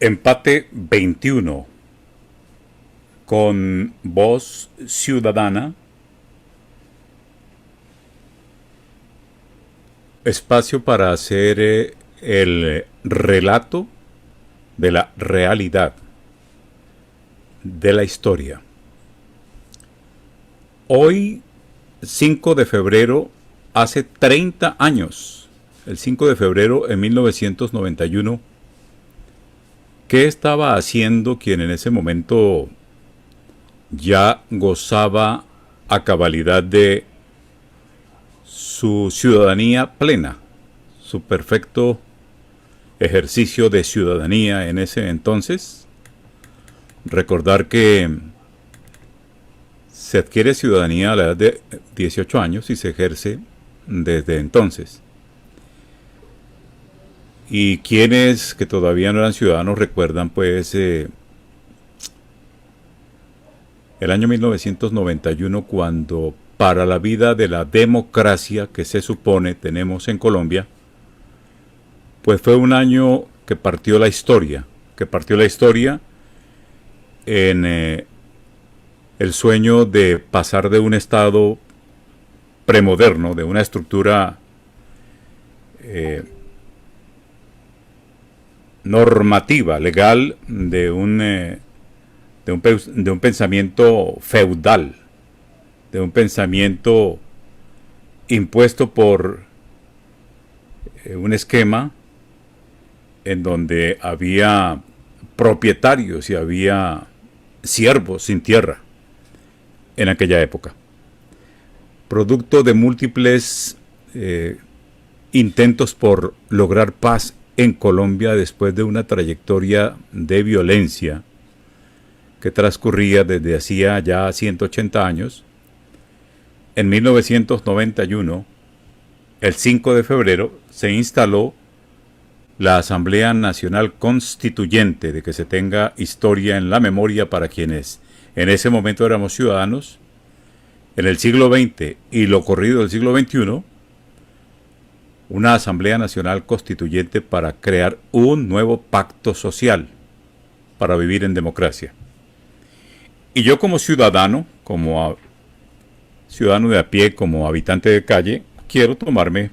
Empate 21 con Voz Ciudadana, espacio para hacer el relato de la realidad, de la historia. Hoy, 5 de febrero, hace 30 años, el 5 de febrero en 1991, ¿qué estaba haciendo quien en ese momento ya gozaba a cabalidad de su ciudadanía plena, su perfecto ejercicio de ciudadanía en ese entonces? Recordar que se adquiere ciudadanía a la edad de 18 años y se ejerce desde entonces. Y quienes que todavía no eran ciudadanos recuerdan pues el año 1991, cuando para la vida de la democracia que se supone tenemos en Colombia, pues fue un año que partió la historia en el sueño de pasar de un estado premoderno, de una estructura normativa, legal, de un pensamiento feudal, de un pensamiento impuesto por un esquema en donde había propietarios y había siervos sin tierra en aquella época. Producto de múltiples intentos por lograr paz en Colombia después de una trayectoria de violencia que transcurría desde hacía ya 180 años, en 1991, el 5 de febrero, se instaló la Asamblea Nacional Constituyente, de que se tenga historia en la memoria para quienes en ese momento éramos ciudadanos. En el siglo XX y lo corrido del siglo XXI, una Asamblea Nacional Constituyente para crear un nuevo pacto social para vivir en democracia. Y yo como ciudadano, ciudadano de a pie, como habitante de calle, quiero tomarme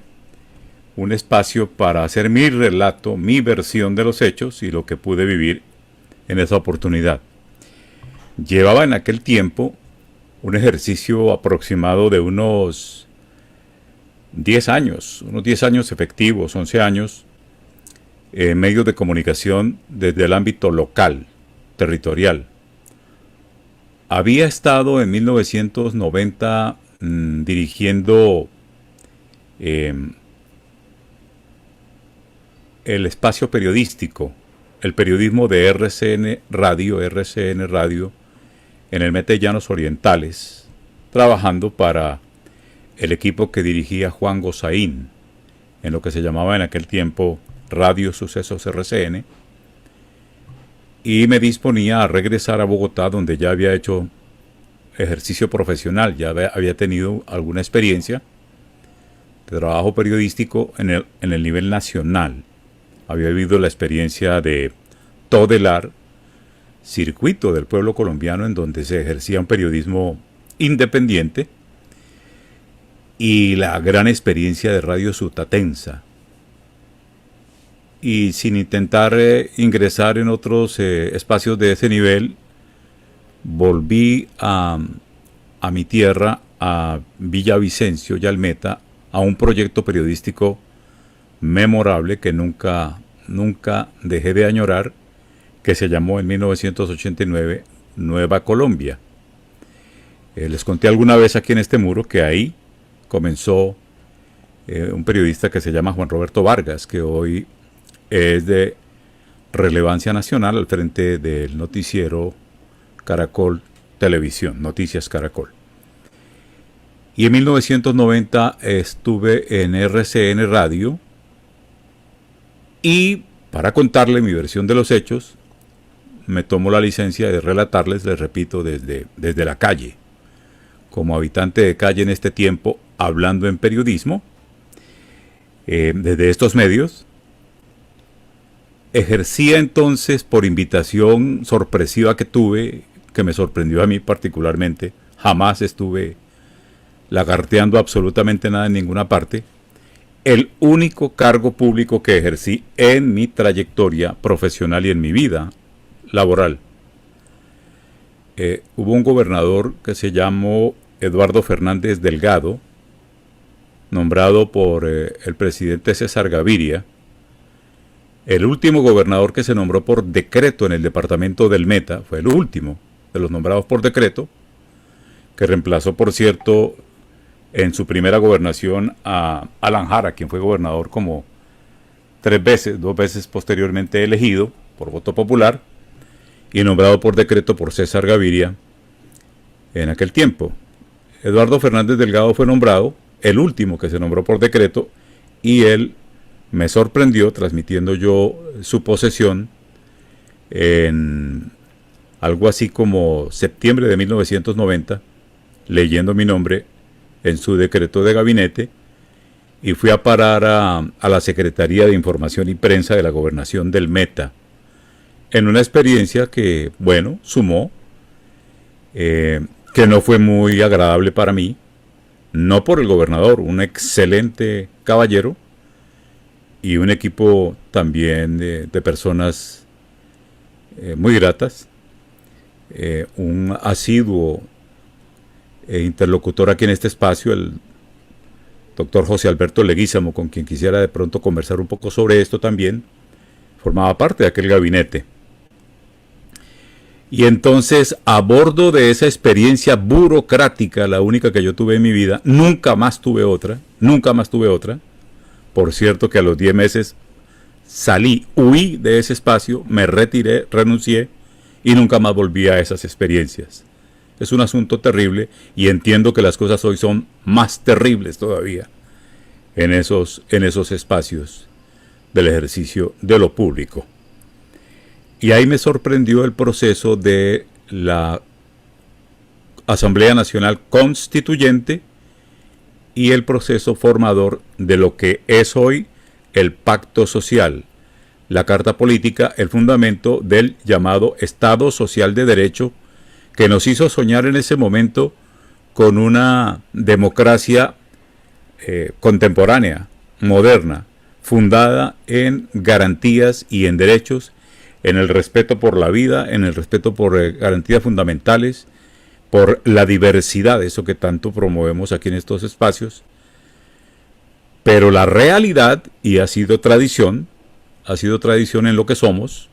un espacio para hacer mi relato, mi versión de los hechos y lo que pude vivir en esa oportunidad. Llevaba en aquel tiempo un ejercicio aproximado de unos 10 años efectivos, 11 años, en medios de comunicación desde el ámbito local, territorial. Había estado en 1990 dirigiendo el espacio periodístico, el periodismo de RCN Radio, en el Meta Llanos Orientales, trabajando para el equipo que dirigía Juan Gozaín, en lo que se llamaba en aquel tiempo Radio Sucesos RCN, y me disponía a regresar a Bogotá, donde ya había hecho ejercicio profesional, ya había tenido alguna experiencia de trabajo periodístico en el nivel nacional. Había vivido la experiencia de Todelar, circuito del pueblo colombiano, en donde se ejercía un periodismo independiente, y la gran experiencia de Radio Sutatensa. Y sin intentar ingresar en otros espacios de ese nivel, volví a mi tierra, a Villavicencio y Almeta, a un proyecto periodístico memorable que nunca dejé de añorar, que se llamó en 1989 Nueva Colombia. Les conté alguna vez aquí en este muro que ahí comenzó un periodista que se llama Juan Roberto Vargas, que hoy es de relevancia nacional al frente del noticiero Caracol Televisión, Noticias Caracol. Y en 1990 estuve en RCN Radio, y para contarle mi versión de los hechos, me tomo la licencia de relatarles, les repito, desde la calle, como habitante de calle en este tiempo, hablando en periodismo, desde estos medios, Ejercía entonces por invitación sorpresiva que tuve, que me sorprendió a mí particularmente. Jamás estuve lagarteando absolutamente nada en ninguna parte. El único cargo público que ejercí en mi trayectoria profesional y en mi vida laboral. Hubo un gobernador que se llamó Eduardo Fernández Delgado, nombrado por el presidente César Gaviria, el último gobernador que se nombró por decreto en el departamento del Meta, fue el último de los nombrados por decreto, que reemplazó, por cierto, en su primera gobernación a Alan Jara, quien fue gobernador como 3 veces, 2 veces posteriormente elegido por voto popular y nombrado por decreto por César Gaviria en aquel tiempo. Eduardo Fernández Delgado fue nombrado, el último que se nombró por decreto, y él me sorprendió transmitiendo yo su posesión en algo así como septiembre de 1990, leyendo mi nombre en su decreto de gabinete, y fui a parar a la Secretaría de Información y Prensa de la Gobernación del Meta, en una experiencia que, bueno, sumó, que no fue muy agradable para mí, no por el gobernador, un excelente caballero, y un equipo también de personas muy gratas, un asiduo interlocutor aquí en este espacio, el doctor José Alberto Leguízamo, con quien quisiera de pronto conversar un poco sobre esto también, formaba parte de aquel gabinete. Y entonces, a bordo de esa experiencia burocrática, la única que yo tuve en mi vida, nunca más tuve otra. Por cierto que a los 10 meses salí, huí de ese espacio, me retiré, renuncié y nunca más volví a esas experiencias. Es un asunto terrible y entiendo que las cosas hoy son más terribles todavía en esos espacios del ejercicio de lo público. Y ahí me sorprendió el proceso de la Asamblea Nacional Constituyente y el proceso formador de lo que es hoy el Pacto Social, la Carta Política, el fundamento del llamado Estado Social de Derecho, que nos hizo soñar en ese momento con una democracia contemporánea, moderna, fundada en garantías y en derechos, en el respeto por la vida, en el respeto por garantías fundamentales, por la diversidad, eso que tanto promovemos aquí en estos espacios. Pero la realidad, y ha sido tradición en lo que somos,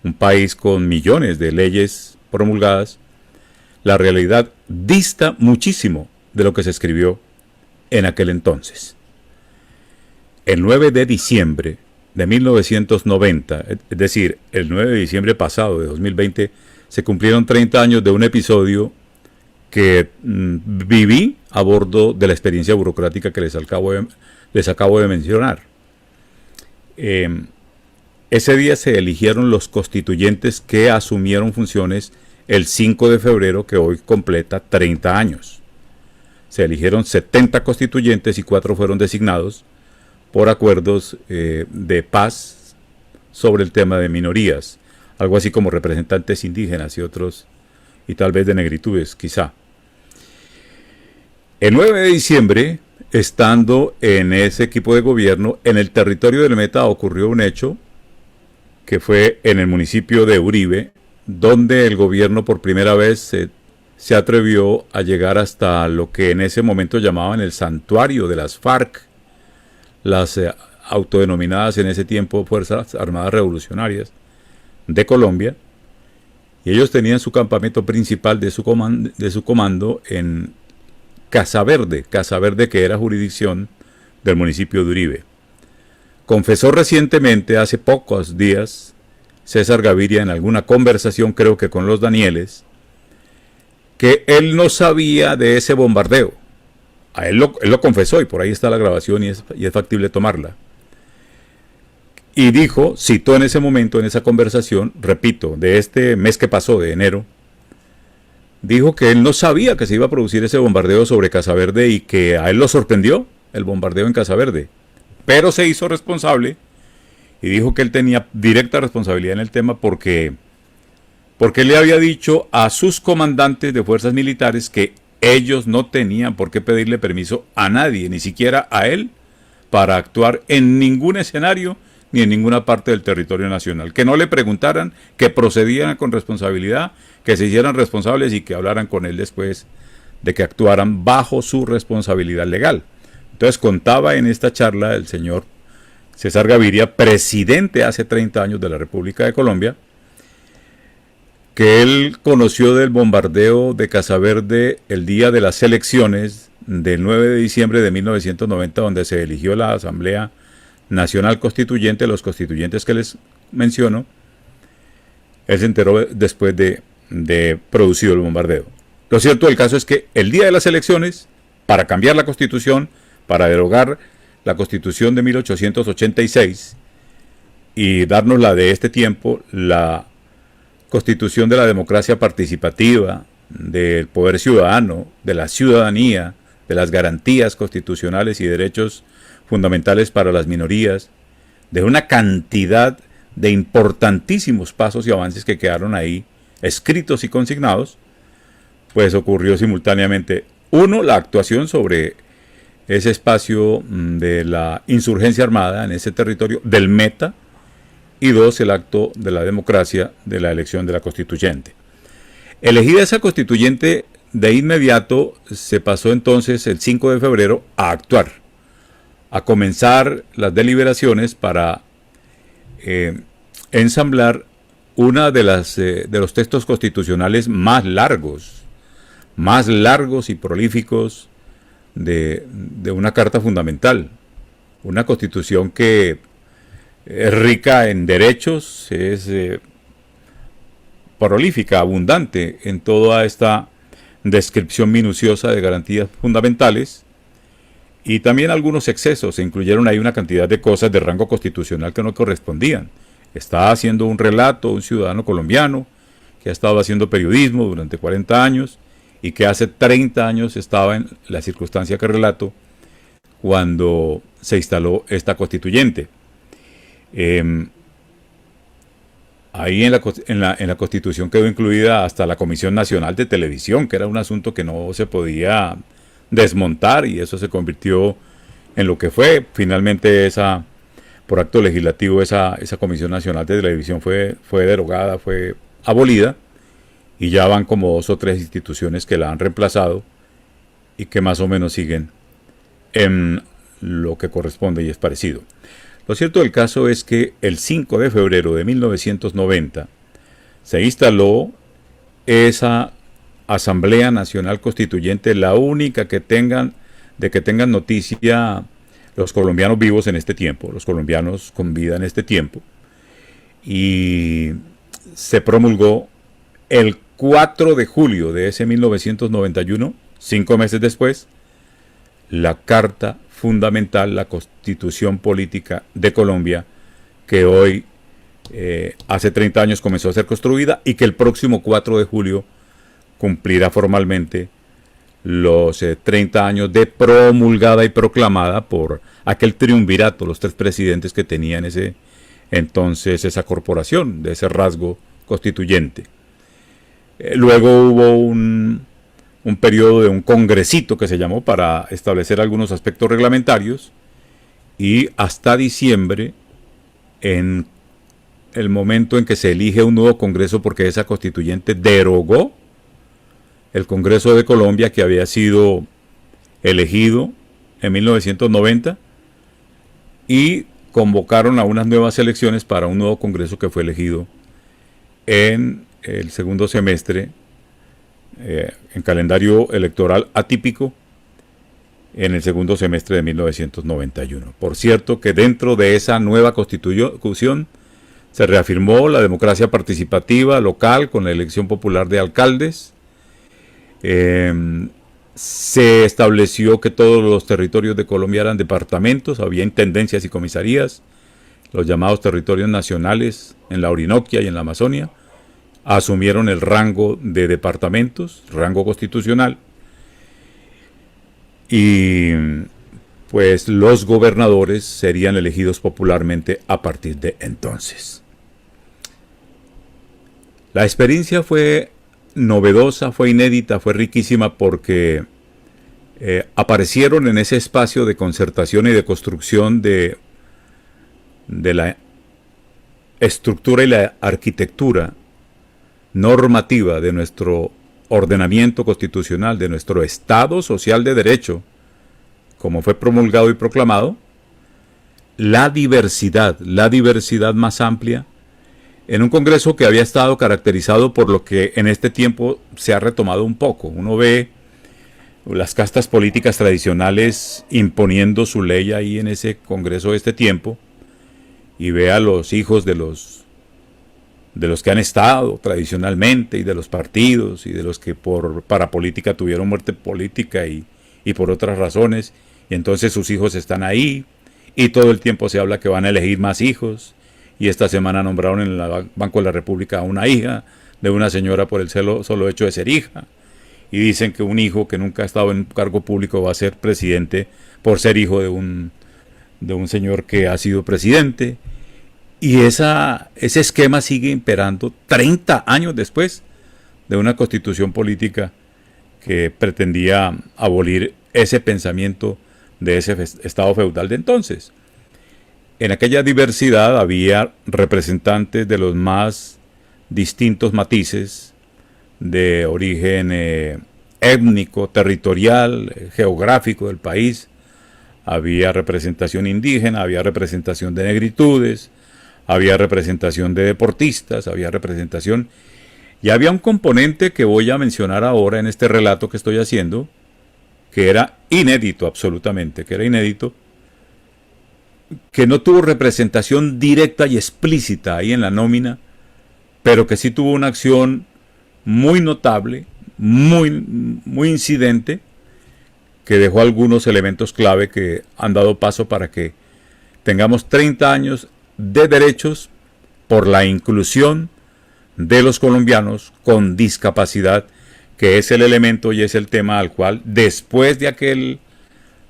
un país con millones de leyes promulgadas, la realidad dista muchísimo de lo que se escribió en aquel entonces. El 9 de diciembre de 1990, es decir, el 9 de diciembre pasado de 2020, se cumplieron 30 años de un episodio que viví a bordo de la experiencia burocrática que les acabo de mencionar. Ese día se eligieron los constituyentes que asumieron funciones el 5 de febrero, que hoy completa 30 años. Se eligieron 70 constituyentes y 4 fueron designados por acuerdos de paz sobre el tema de minorías, algo así como representantes indígenas y otros, y tal vez de negritudes, quizá. El 9 de diciembre, estando en ese equipo de gobierno, en el territorio del Meta ocurrió un hecho que fue en el municipio de Uribe, donde el gobierno por primera vez se atrevió a llegar hasta lo que en ese momento llamaban el santuario de las FARC, las autodenominadas en ese tiempo Fuerzas Armadas Revolucionarias de Colombia, y ellos tenían su campamento principal de su comando en Casa Verde, que era jurisdicción del municipio de Uribe. Confesó recientemente, hace pocos días, César Gaviria en alguna conversación, creo que con los Danieles, que él no sabía de ese bombardeo. Él lo confesó y por ahí está la grabación y es factible tomarla. Y dijo, citó en ese momento, en esa conversación, repito, de este mes que pasó, de enero, dijo que él no sabía que se iba a producir ese bombardeo sobre Casa Verde y que a él lo sorprendió el bombardeo en Casa Verde, pero se hizo responsable y dijo que él tenía directa responsabilidad en el tema porque le había dicho a sus comandantes de fuerzas militares que ellos no tenían por qué pedirle permiso a nadie, ni siquiera a él, para actuar en ningún escenario ni en ninguna parte del territorio nacional. Que no le preguntaran, que procedieran con responsabilidad, que se hicieran responsables y que hablaran con él después de que actuaran bajo su responsabilidad legal. Entonces contaba en esta charla el señor César Gaviria, presidente hace 30 años de la República de Colombia, que él conoció del bombardeo de Casaverde el día de las elecciones del 9 de diciembre de 1990, donde se eligió la Asamblea Nacional Constituyente, los constituyentes que les menciono. Él se enteró después de producido el bombardeo. Lo cierto del caso es que el día de las elecciones, para cambiar la Constitución, para derogar la Constitución de 1886 y darnos la de este tiempo, la Constitución de la democracia participativa, del poder ciudadano, de la ciudadanía, de las garantías constitucionales y derechos fundamentales para las minorías, de una cantidad de importantísimos pasos y avances que quedaron ahí escritos y consignados, pues ocurrió simultáneamente, uno, la actuación sobre ese espacio de la insurgencia armada en ese territorio, del Meta, y dos, el acto de la democracia de la elección de la constituyente. Elegida esa constituyente, de inmediato se pasó entonces el 5 de febrero a actuar, a comenzar las deliberaciones para ensamblar una de los textos constitucionales más largos y prolíficos de una carta fundamental, una constitución que es rica en derechos, es prolífica, abundante en toda esta descripción minuciosa de garantías fundamentales, y también algunos excesos. Se incluyeron ahí una cantidad de cosas de rango constitucional que no correspondían. Está haciendo un relato un ciudadano colombiano que ha estado haciendo periodismo durante 40 años y que hace 30 años estaba en la circunstancia que relato cuando se instaló esta constituyente. Ahí en la Constitución quedó incluida hasta la Comisión Nacional de Televisión, que era un asunto que no se podía desmontar, y eso se convirtió en lo que fue. Finalmente por acto legislativo esa Comisión Nacional de Televisión fue derogada, fue abolida, y ya van como 2 o 3 instituciones que la han reemplazado y que más o menos siguen en lo que corresponde y es parecido. Lo cierto del caso es que el 5 de febrero de 1990 se instaló esa Asamblea Nacional Constituyente, la única que tengan noticia los colombianos vivos en este tiempo, los colombianos con vida en este tiempo, y se promulgó el 4 de julio de ese 1991, 5 meses después, la Carta Fundamental, la Constitución Política de Colombia, que hoy, hace 30 años comenzó a ser construida y que el próximo 4 de julio cumplirá formalmente los 30 años de promulgada y proclamada por aquel triunvirato, los 3 presidentes que tenía en ese entonces esa corporación, de ese rasgo constituyente. Luego hubo un periodo de un congresito que se llamó para establecer algunos aspectos reglamentarios, y hasta diciembre, en el momento en que se elige un nuevo congreso, porque esa constituyente derogó el Congreso de Colombia, que había sido elegido en 1990, y convocaron a unas nuevas elecciones para un nuevo congreso que fue elegido en el segundo semestre, en calendario electoral atípico, en el segundo semestre de 1991. Por cierto, que dentro de esa nueva constitución se reafirmó la democracia participativa local con la elección popular de alcaldes. Se estableció que todos los territorios de Colombia eran departamentos, había intendencias y comisarías. Los llamados territorios nacionales en la Orinoquia y en la Amazonia asumieron el rango de departamentos, rango constitucional, y pues los gobernadores serían elegidos popularmente a partir de entonces. La experiencia fue novedosa, fue inédita, fue riquísima porque aparecieron en ese espacio de concertación y de construcción de la estructura y la arquitectura normativa de nuestro ordenamiento constitucional, de nuestro Estado social de derecho, como fue promulgado y proclamado, la diversidad más amplia, en un Congreso que había estado caracterizado por lo que en este tiempo se ha retomado un poco. Uno ve las castas políticas tradicionales imponiendo su ley ahí en ese Congreso de este tiempo, y ve a los hijos de los que han estado tradicionalmente, y de los partidos, y de los que por parapolítica tuvieron muerte política y por otras razones, y entonces sus hijos están ahí, y todo el tiempo se habla que van a elegir más hijos, y esta semana nombraron en el Banco de la República a una hija de una señora por el solo hecho de ser hija, y dicen que un hijo que nunca ha estado en un cargo público va a ser presidente por ser hijo de un señor que ha sido presidente. Y ese esquema sigue imperando 30 años después de una constitución política que pretendía abolir ese pensamiento de ese estado feudal de entonces. En aquella diversidad había representantes de los más distintos matices de origen étnico, territorial, geográfico del país. Había representación indígena, había representación de negritudes, había representación de deportistas, había representación... Y había un componente que voy a mencionar ahora en este relato que estoy haciendo, que era inédito absolutamente, que no tuvo representación directa y explícita ahí en la nómina, pero que sí tuvo una acción muy notable, muy incidente, que dejó algunos elementos clave que han dado paso para que tengamos 30 años de derechos por la inclusión de los colombianos con discapacidad, que es el elemento y es el tema al cual después de aquel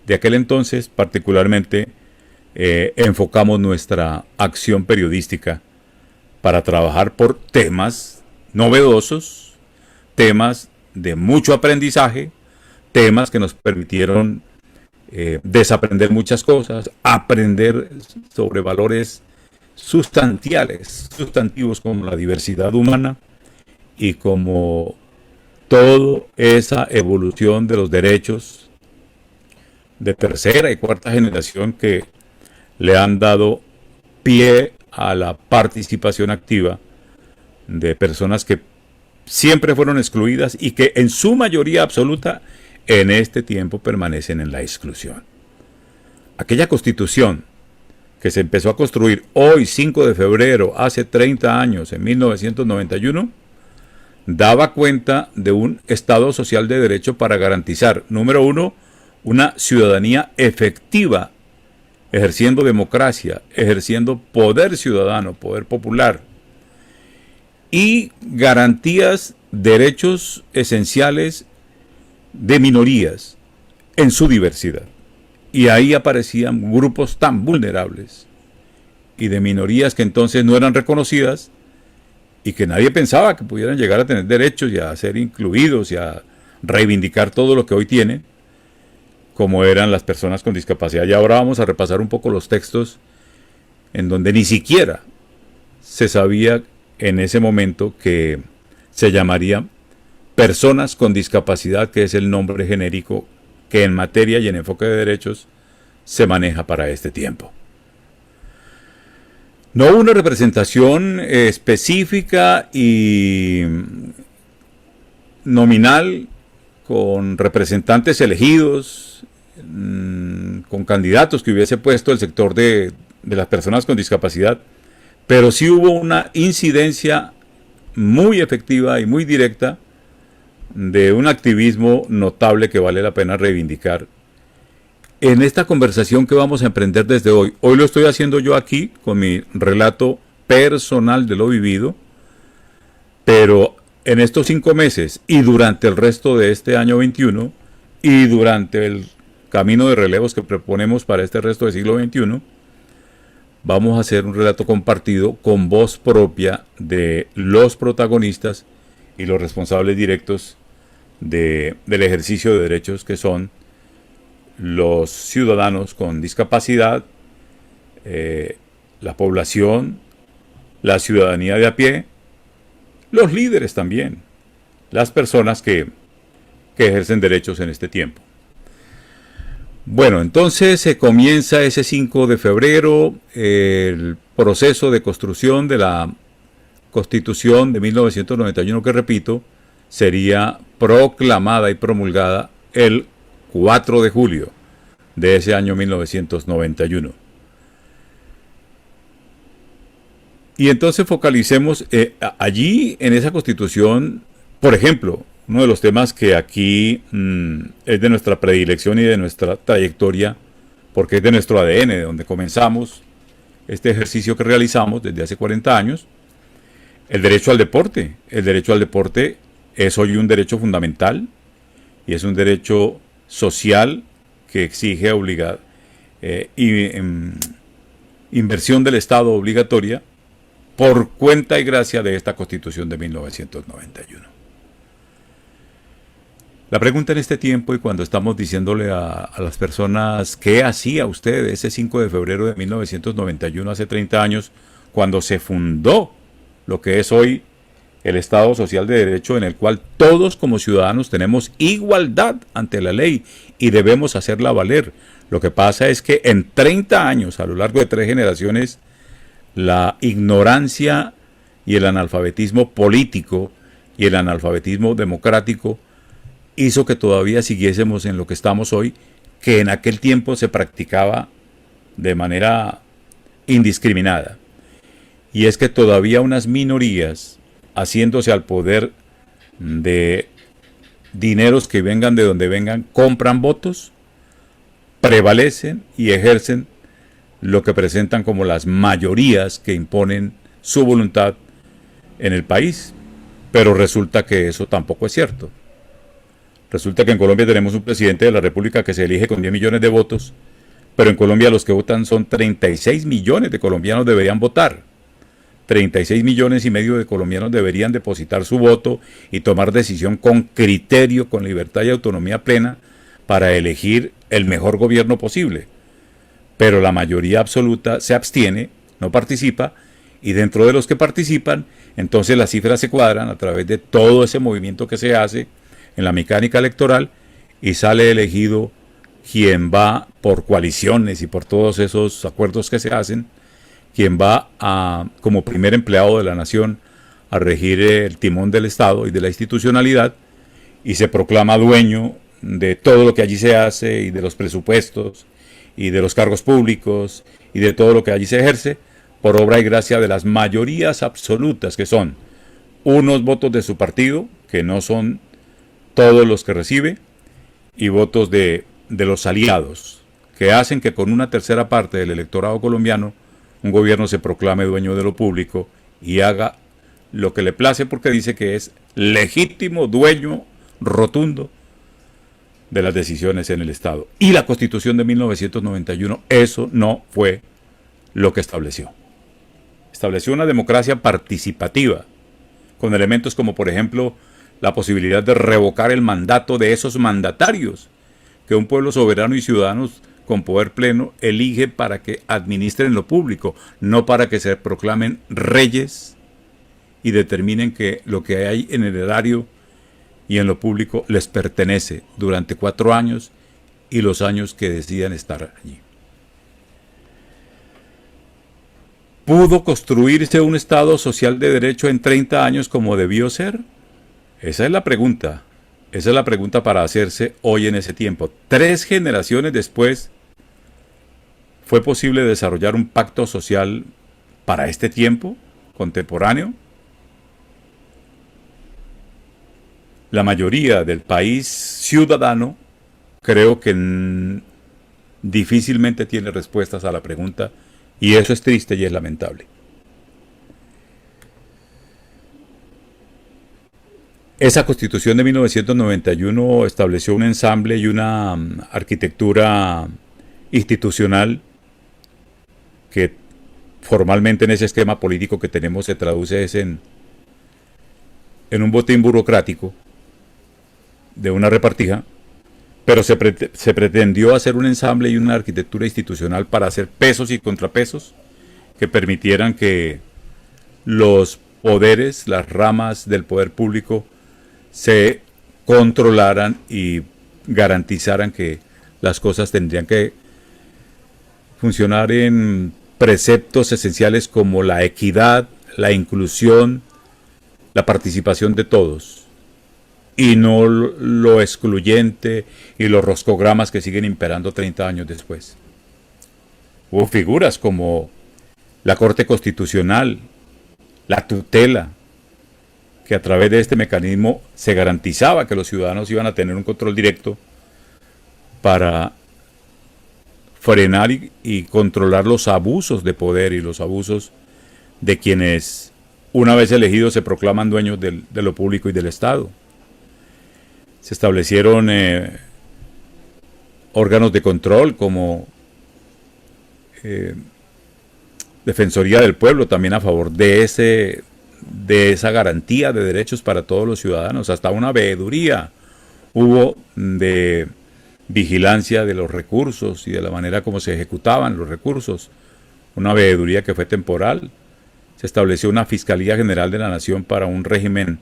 entonces particularmente enfocamos nuestra acción periodística para trabajar por temas novedosos, temas de mucho aprendizaje, temas que nos permitieron desaprender muchas cosas, aprender sobre valores sustantivos como la diversidad humana y como toda esa evolución de los derechos de tercera y cuarta generación que le han dado pie a la participación activa de personas que siempre fueron excluidas y que en su mayoría absoluta en este tiempo permanecen en la exclusión. Aquella constitución que se empezó a construir hoy, 5 de febrero, hace 30 años, en 1991, daba cuenta de un Estado social de derecho para garantizar, número uno, una ciudadanía efectiva, ejerciendo democracia, ejerciendo poder ciudadano, poder popular, y garantías, derechos esenciales de minorías en su diversidad. Y ahí aparecían grupos tan vulnerables y de minorías que entonces no eran reconocidas y que nadie pensaba que pudieran llegar a tener derechos y a ser incluidos y a reivindicar todo lo que hoy tienen, como eran las personas con discapacidad. Y ahora vamos a repasar un poco los textos en donde ni siquiera se sabía en ese momento que se llamaría personas con discapacidad, que es el nombre genérico que en materia y en enfoque de derechos se maneja para este tiempo. No hubo una representación específica y nominal con representantes elegidos, con candidatos que hubiese puesto el sector de las personas con discapacidad, pero sí hubo una incidencia muy efectiva y muy directa de un activismo notable que vale la pena reivindicar en esta conversación que vamos a emprender desde hoy. Hoy lo estoy haciendo yo aquí con mi relato personal de lo vivido, pero en estos 5 meses y durante el resto de este año 21 y durante camino de relevos que proponemos para este resto del siglo XXI, vamos a hacer un relato compartido con voz propia de los protagonistas y los responsables directos del ejercicio de derechos, que son los ciudadanos con discapacidad, la población, la ciudadanía de a pie, los líderes también, las personas que ejercen derechos en este tiempo. Bueno, entonces se comienza ese 5 de febrero el proceso de construcción de la Constitución de 1991, que repito, sería proclamada y promulgada el 4 de julio de ese año 1991. Y entonces focalicemos allí en esa Constitución, por ejemplo, uno de los temas que aquí es de nuestra predilección y de nuestra trayectoria, porque es de nuestro ADN, de donde comenzamos este ejercicio que realizamos desde hace 40 años, el derecho al deporte. El derecho al deporte es hoy un derecho fundamental y es un derecho social que exige inversión del Estado obligatoria por cuenta y gracia de esta Constitución de 1991. La pregunta en este tiempo, y cuando estamos diciéndole a las personas qué hacía usted ese 5 de febrero de 1991, hace 30 años, cuando se fundó lo que es hoy el Estado Social de Derecho, en el cual todos como ciudadanos tenemos igualdad ante la ley y debemos hacerla valer. Lo que pasa es que en 30 años, a lo largo de 3 generaciones, la ignorancia y el analfabetismo político y el analfabetismo democrático hizo que todavía siguiésemos en lo que estamos hoy, que en aquel tiempo se practicaba de manera indiscriminada. Y es que todavía unas minorías, haciéndose al poder de dineros que vengan de donde vengan, compran votos, prevalecen y ejercen lo que presentan como las mayorías que imponen su voluntad en el país. Pero resulta que eso tampoco es cierto. Resulta que en Colombia tenemos un presidente de la República que se elige con 10 millones de votos, pero en Colombia los que votan son 36 millones de colombianos deberían votar. 36 millones y medio de colombianos deberían depositar su voto y tomar decisión con criterio, con libertad y autonomía plena para elegir el mejor gobierno posible. Pero la mayoría absoluta se abstiene, no participa, y dentro de los que participan, entonces las cifras se cuadran a través de todo ese movimiento que se hace en la mecánica electoral y sale elegido quien va por coaliciones y por todos esos acuerdos que se hacen, quien va como primer empleado de la nación a regir el timón del Estado y de la institucionalidad, y se proclama dueño de todo lo que allí se hace y de los presupuestos y de los cargos públicos y de todo lo que allí se ejerce, por obra y gracia de las mayorías absolutas, que son unos votos de su partido, que no son todos los que recibe, y votos de los aliados, que hacen que con una tercera parte del electorado colombiano un gobierno se proclame dueño de lo público y haga lo que le place, porque dice que es legítimo dueño rotundo de las decisiones en el Estado. Y la Constitución de 1991 eso no fue lo que estableció. Estableció una democracia participativa, con elementos como, por ejemplo, la posibilidad de revocar el mandato de esos mandatarios que un pueblo soberano y ciudadanos con poder pleno elige para que administren lo público, no para que se proclamen reyes y determinen que lo que hay en el erario y en lo público les pertenece durante 4 años y los años que decidan estar allí. ¿Pudo construirse un Estado social de derecho en 30 años como debió ser? Esa es la pregunta. Esa es la pregunta para hacerse hoy en ese tiempo. 3 generaciones después, ¿fue posible desarrollar un pacto social para este tiempo contemporáneo? La mayoría del país ciudadano creo que difícilmente tiene respuestas a la pregunta, y eso es triste y es lamentable. Esa constitución de 1991 estableció un ensamble y una arquitectura institucional que formalmente en ese esquema político que tenemos se traduce en un botín burocrático de una repartija, pero se pretendió hacer un ensamble y una arquitectura institucional para hacer pesos y contrapesos que permitieran que los poderes, las ramas del poder público se controlaran y garantizaran que las cosas tendrían que funcionar en preceptos esenciales como la equidad, la inclusión, la participación de todos, y no lo excluyente y los roscogramas que siguen imperando 30 años después. Hubo figuras como la Corte Constitucional, la tutela, que a través de este mecanismo se garantizaba que los ciudadanos iban a tener un control directo para frenar y controlar los abusos de poder y los abusos de quienes, una vez elegidos, se proclaman dueños de lo público y del Estado. Se establecieron órganos de control como Defensoría del Pueblo, también a favor de esa garantía de derechos para todos los ciudadanos. Hasta una veeduría hubo de vigilancia de los recursos y de la manera como se ejecutaban los recursos. Una veeduría que fue temporal. Se estableció una Fiscalía General de la Nación para un régimen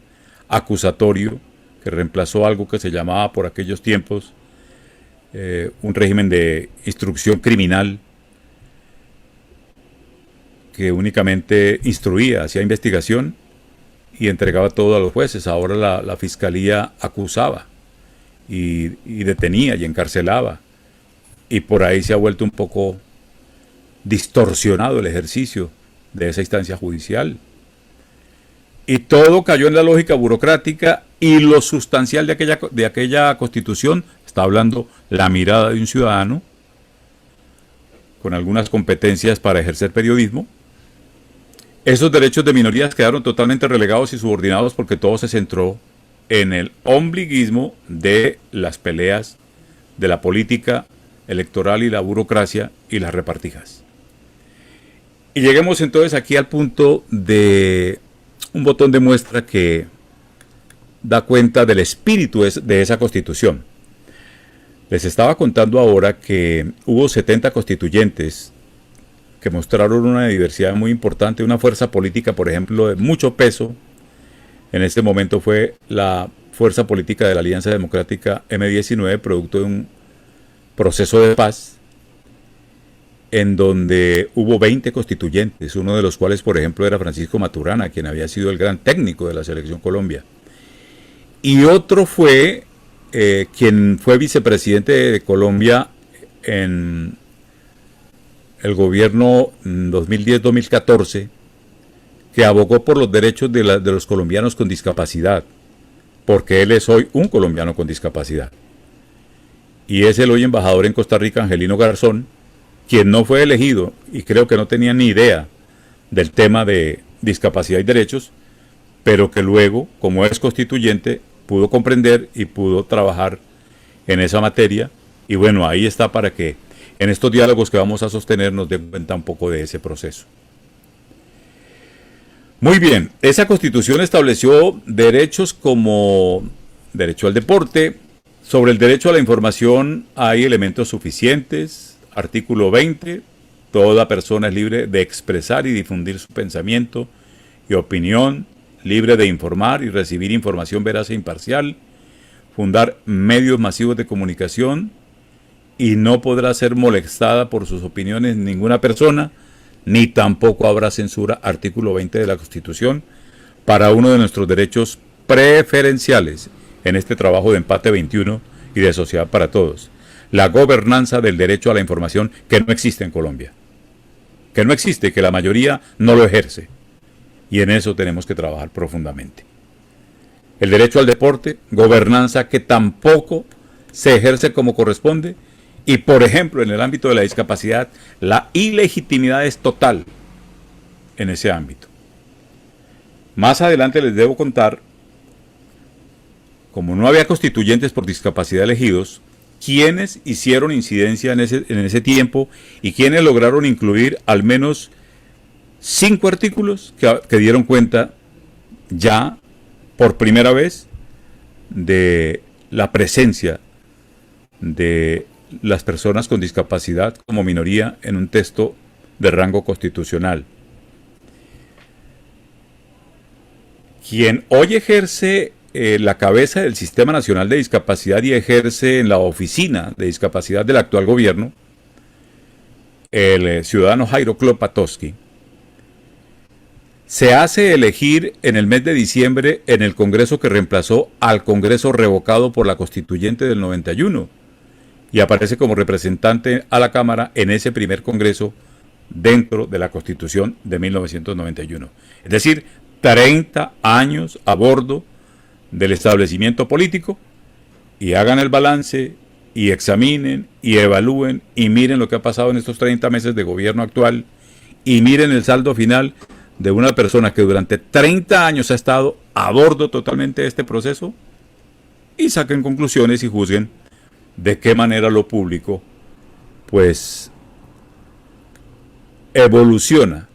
acusatorio que reemplazó algo que se llamaba por aquellos tiempos un régimen de instrucción criminal, que únicamente instruía, hacía investigación y entregaba todo a los jueces. Ahora la Fiscalía acusaba y detenía y encarcelaba, y por ahí se ha vuelto un poco distorsionado el ejercicio de esa instancia judicial. Y todo cayó en la lógica burocrática, y lo sustancial de aquella constitución, está hablando la mirada de un ciudadano con algunas competencias para ejercer periodismo. Esos derechos de minorías quedaron totalmente relegados y subordinados porque todo se centró en el ombliguismo de las peleas de la política electoral y la burocracia y las repartijas. Y lleguemos entonces aquí al punto de un botón de muestra que da cuenta del espíritu de esa constitución. Les estaba contando ahora que hubo 70 constituyentes que mostraron una diversidad muy importante, una fuerza política, por ejemplo, de mucho peso. En este momento fue la fuerza política de la Alianza Democrática M19, producto de un proceso de paz, en donde hubo 20 constituyentes, uno de los cuales, por ejemplo, era Francisco Maturana, quien había sido el gran técnico de la Selección Colombia. Y otro fue quien fue vicepresidente de Colombia en el gobierno 2010-2014, que abogó por los derechos de los colombianos con discapacidad, porque él es hoy un colombiano con discapacidad. Y es el hoy embajador en Costa Rica, Angelino Garzón, quien no fue elegido y creo que no tenía ni idea del tema de discapacidad y derechos, pero que luego, como es constituyente, pudo comprender y pudo trabajar en esa materia. Y bueno, ahí está para que en estos diálogos que vamos a sostener nos dé cuenta un poco de ese proceso. Muy bien, esa constitución estableció derechos como derecho al deporte. Sobre el derecho a la información hay elementos suficientes. Artículo 20, toda persona es libre de expresar y difundir su pensamiento y opinión, libre de informar y recibir información veraz e imparcial, fundar medios masivos de comunicación, y no podrá ser molestada por sus opiniones ninguna persona, ni tampoco habrá censura. Artículo 20 de la Constitución, para uno de nuestros derechos preferenciales en este trabajo de empate 21 y de sociedad para todos. La gobernanza del derecho a la información, que no existe en Colombia. Que no existe, que la mayoría no lo ejerce. Y en eso tenemos que trabajar profundamente. El derecho al deporte, gobernanza que tampoco se ejerce como corresponde. Y, por ejemplo, en el ámbito de la discapacidad, la ilegitimidad es total en ese ámbito. Más adelante les debo contar como no había constituyentes por discapacidad elegidos, ¿quiénes hicieron incidencia en ese tiempo y quiénes lograron incluir al menos 5 artículos que dieron cuenta ya por primera vez de la presencia de las personas con discapacidad como minoría en un texto de rango constitucional? Quien hoy ejerce la cabeza del Sistema Nacional de Discapacidad y ejerce en la oficina de discapacidad del actual gobierno, el ciudadano Jairo Klopatowski, se hace elegir en el mes de diciembre en el Congreso que reemplazó al Congreso revocado por la Constituyente del 91 y aparece como representante a la Cámara en ese primer Congreso dentro de la Constitución de 1991. Es decir, 30 años a bordo del establecimiento político, y hagan el balance y examinen y evalúen y miren lo que ha pasado en estos 30 meses de gobierno actual y miren el saldo final de una persona que durante 30 años ha estado a bordo totalmente de este proceso, y saquen conclusiones y juzguen de qué manera lo público pues evoluciona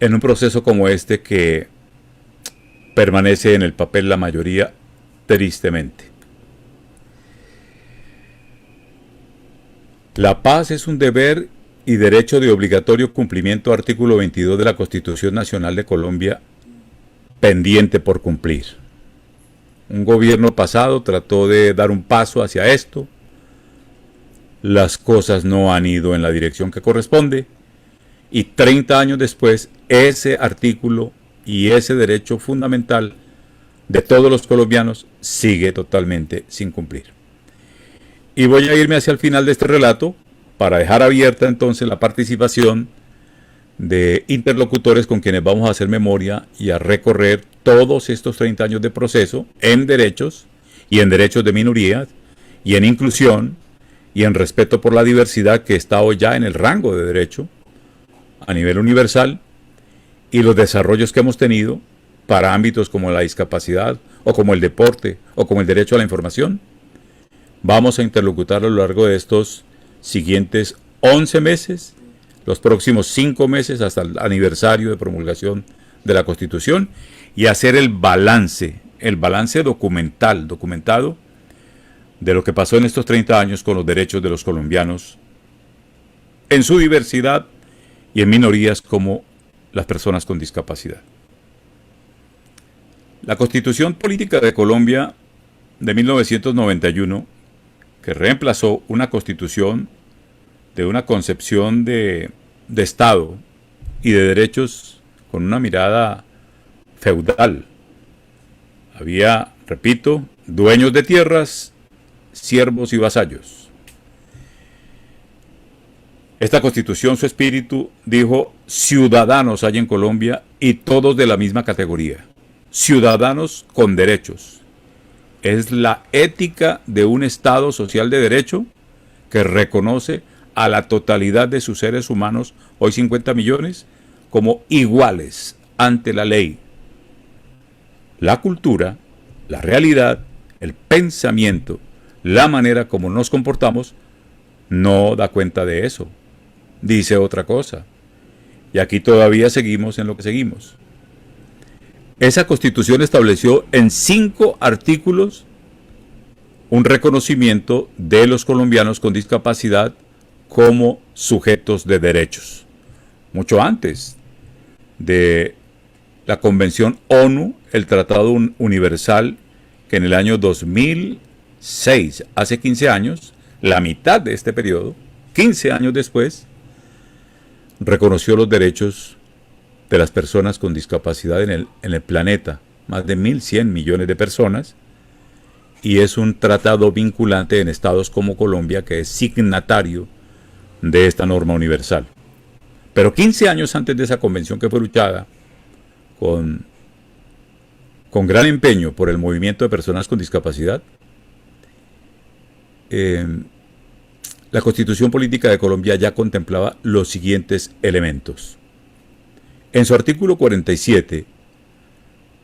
en un proceso como este que permanece en el papel la mayoría, tristemente. La paz es un deber y derecho de obligatorio cumplimiento, artículo 22 de la Constitución Nacional de Colombia, pendiente por cumplir. Un gobierno pasado trató de dar un paso hacia esto, las cosas no han ido en la dirección que corresponde, y 30 años después ese artículo y ese derecho fundamental de todos los colombianos sigue totalmente sin cumplir. Y voy a irme hacia el final de este relato para dejar abierta entonces la participación de interlocutores con quienes vamos a hacer memoria y a recorrer todos estos 30 años de proceso en derechos y en derechos de minorías y en inclusión y en respeto por la diversidad que está hoy ya en el rango de derecho a nivel universal, y los desarrollos que hemos tenido para ámbitos como la discapacidad o como el deporte o como el derecho a la información. Vamos a interlocutar a lo largo de estos siguientes 11 meses, los próximos 5 meses hasta el aniversario de promulgación de la Constitución, y hacer el balance documentado de lo que pasó en estos 30 años con los derechos de los colombianos en su diversidad y en minorías como las personas con discapacidad. La Constitución Política de Colombia de 1991, que reemplazó una constitución de una concepción de Estado y de derechos con una mirada feudal. Había, repito, dueños de tierras, siervos y vasallos. Esta constitución, su espíritu, dijo: ciudadanos hay en Colombia y todos de la misma categoría. Ciudadanos con derechos. Es la ética de un Estado social de derecho que reconoce a la totalidad de sus seres humanos, hoy 50 millones, como iguales ante la ley. La cultura, la realidad, el pensamiento, la manera como nos comportamos, no da cuenta de eso. Dice otra cosa. Y aquí todavía seguimos en lo que seguimos. Esa Constitución estableció en 5 artículos un reconocimiento de los colombianos con discapacidad como sujetos de derechos. Mucho antes de la Convención ONU, el Tratado Universal, que en el año 2006, hace 15 años, la mitad de este periodo, 15 años después, reconoció los derechos de las personas con discapacidad en el planeta, más de 1.100 millones de personas, y es un tratado vinculante en estados como Colombia, que es signatario de esta norma universal. Pero 15 años antes de esa convención, que fue luchada con gran empeño por el movimiento de personas con discapacidad, la Constitución Política de Colombia ya contemplaba los siguientes elementos. En su artículo 47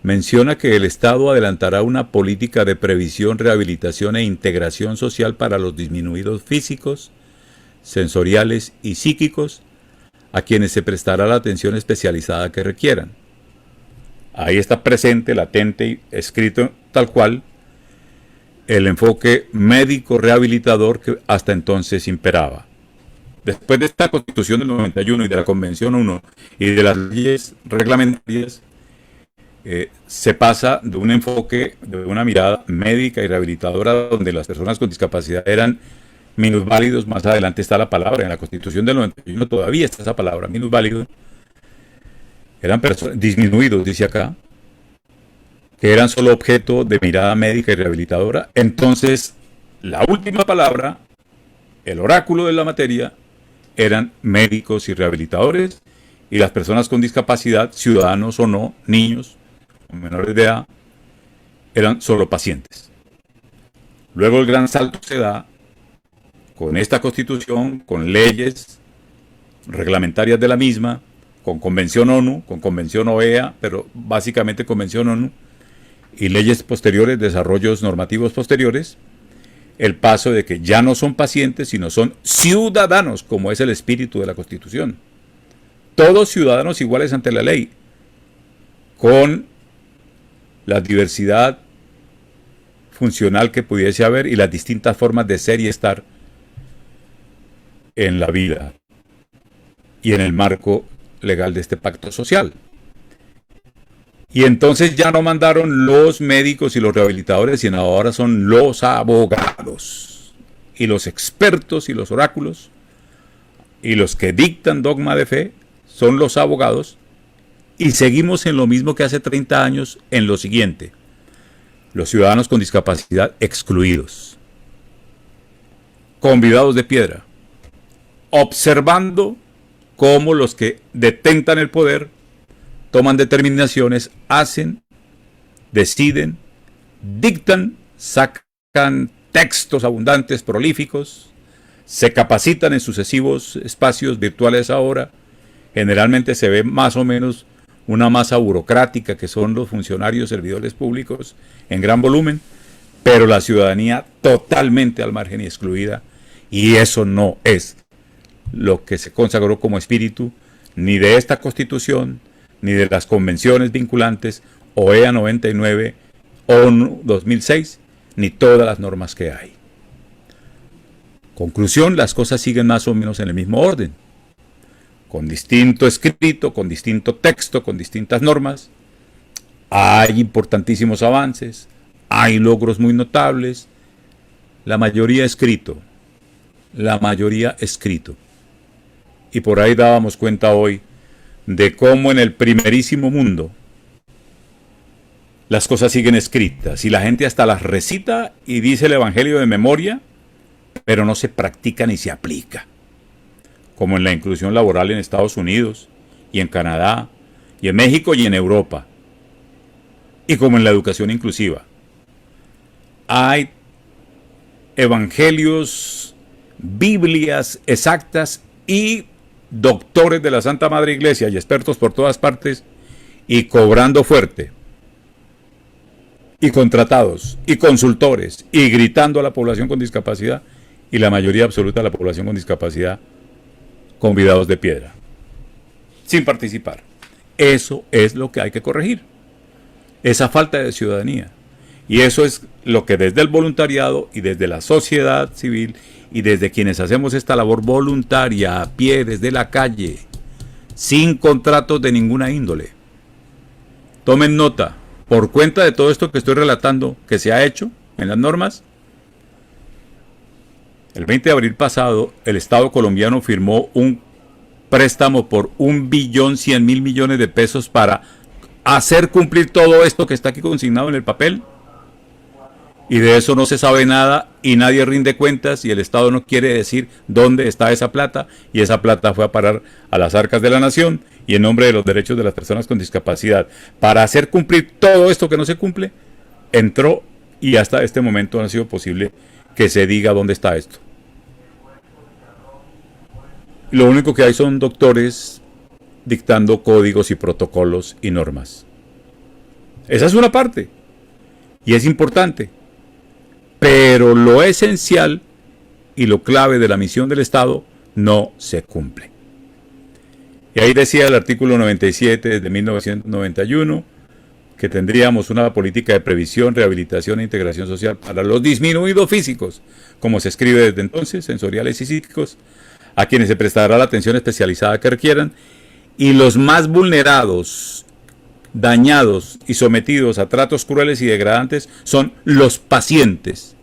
menciona que el Estado adelantará una política de previsión, rehabilitación e integración social para los disminuidos físicos, sensoriales y psíquicos, a quienes se prestará la atención especializada que requieran. Ahí está presente, latente y escrito tal cual el enfoque médico rehabilitador que hasta entonces imperaba. Después de esta Constitución del 91 y de la Convención 1 y de las leyes reglamentarias, se pasa de un enfoque, de una mirada médica y rehabilitadora donde las personas con discapacidad eran minusválidos. Más adelante está la palabra, en la Constitución del 91 todavía está esa palabra, minusválido. Eran personas disminuidos, dice acá, que eran solo objeto de mirada médica y rehabilitadora. Entonces, la última palabra, el oráculo de la materia, eran médicos y rehabilitadores, y las personas con discapacidad, ciudadanos o no, niños o menores de edad, eran solo pacientes. Luego el gran salto se da con esta Constitución, con leyes reglamentarias de la misma, con Convención ONU, con Convención OEA, pero básicamente Convención ONU, y leyes posteriores, desarrollos normativos posteriores, el paso de que ya no son pacientes, sino son ciudadanos, como es el espíritu de la Constitución. Todos ciudadanos iguales ante la ley, con la diversidad funcional que pudiese haber y las distintas formas de ser y estar en la vida y en el marco legal de este pacto social. Y entonces ya no mandaron los médicos y los rehabilitadores, sino ahora son los abogados y los expertos y los oráculos y los que dictan dogma de fe son los abogados. Y seguimos en lo mismo que hace 30 años en lo siguiente: los ciudadanos con discapacidad excluidos, convidados de piedra, observando cómo los que detentan el poder toman determinaciones, hacen, deciden, dictan, sacan textos abundantes, prolíficos, se capacitan en sucesivos espacios virtuales ahora. Generalmente se ve más o menos una masa burocrática que son los funcionarios, servidores públicos en gran volumen, pero la ciudadanía totalmente al margen y excluida, y eso no es lo que se consagró como espíritu ni de esta Constitución, ni de las convenciones vinculantes, OEA 99, ONU 2006, ni todas las normas que hay. Conclusión, las cosas siguen más o menos en el mismo orden, con distinto escrito, con distinto texto, con distintas normas. Hay importantísimos avances, hay logros muy notables, la mayoría escrito, y por ahí dábamos cuenta hoy de cómo en el primerísimo mundo las cosas siguen escritas y la gente hasta las recita y dice el evangelio de memoria, pero no se practica ni se aplica, como en la inclusión laboral en Estados Unidos y en Canadá y en México y en Europa, y como en la educación inclusiva. Hay evangelios, Biblias exactas y doctores de la Santa Madre Iglesia y expertos por todas partes, y cobrando fuerte, y contratados, y consultores, y gritando a la población con discapacidad, y la mayoría absoluta de la población con discapacidad convidados de piedra, sin participar. Eso es lo que hay que corregir, esa falta de ciudadanía. Y eso es lo que desde el voluntariado y desde la sociedad civil y desde quienes hacemos esta labor voluntaria a pie, desde la calle, sin contratos de ninguna índole. Tomen nota, por cuenta de todo esto que estoy relatando, que se ha hecho en las normas, el 20 de abril pasado, el Estado colombiano firmó un préstamo por 1.100.000 millones de pesos para hacer cumplir todo esto que está aquí consignado en el papel. Y de eso no se sabe nada y nadie rinde cuentas y el Estado no quiere decir dónde está esa plata, y esa plata fue a parar a las arcas de la nación y en nombre de los derechos de las personas con discapacidad. Para hacer cumplir todo esto que no se cumple, entró, y hasta este momento no ha sido posible que se diga dónde está esto. Lo único que hay son doctores dictando códigos y protocolos y normas. Esa es una parte, y es importante, pero lo esencial y lo clave de la misión del Estado no se cumple. Y ahí decía el artículo 97 de 1991 que tendríamos una política de previsión, rehabilitación e integración social para los disminuidos físicos, como se escribe desde entonces, sensoriales y psíquicos, a quienes se prestará la atención especializada que requieran, y los más vulnerados, dañados y sometidos a tratos crueles y degradantes son los pacientes,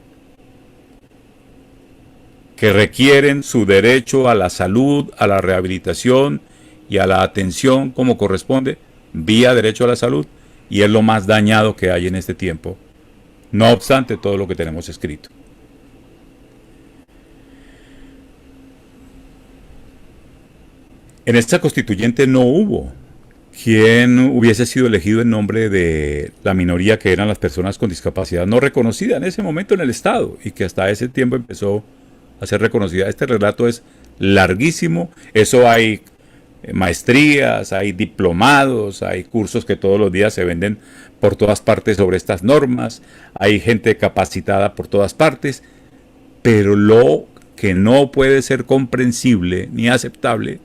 que requieren su derecho a la salud, a la rehabilitación y a la atención como corresponde, vía derecho a la salud, y es lo más dañado que hay en este tiempo, no obstante todo lo que tenemos escrito. En esta constituyente no hubo quien hubiese sido elegido en nombre de la minoría que eran las personas con discapacidad no reconocida en ese momento en el Estado y que hasta ese tiempo empezó a ser reconocida. Este relato es larguísimo, eso hay maestrías, hay diplomados, hay cursos que todos los días se venden por todas partes sobre estas normas, hay gente capacitada por todas partes, pero lo que no puede ser comprensible ni aceptable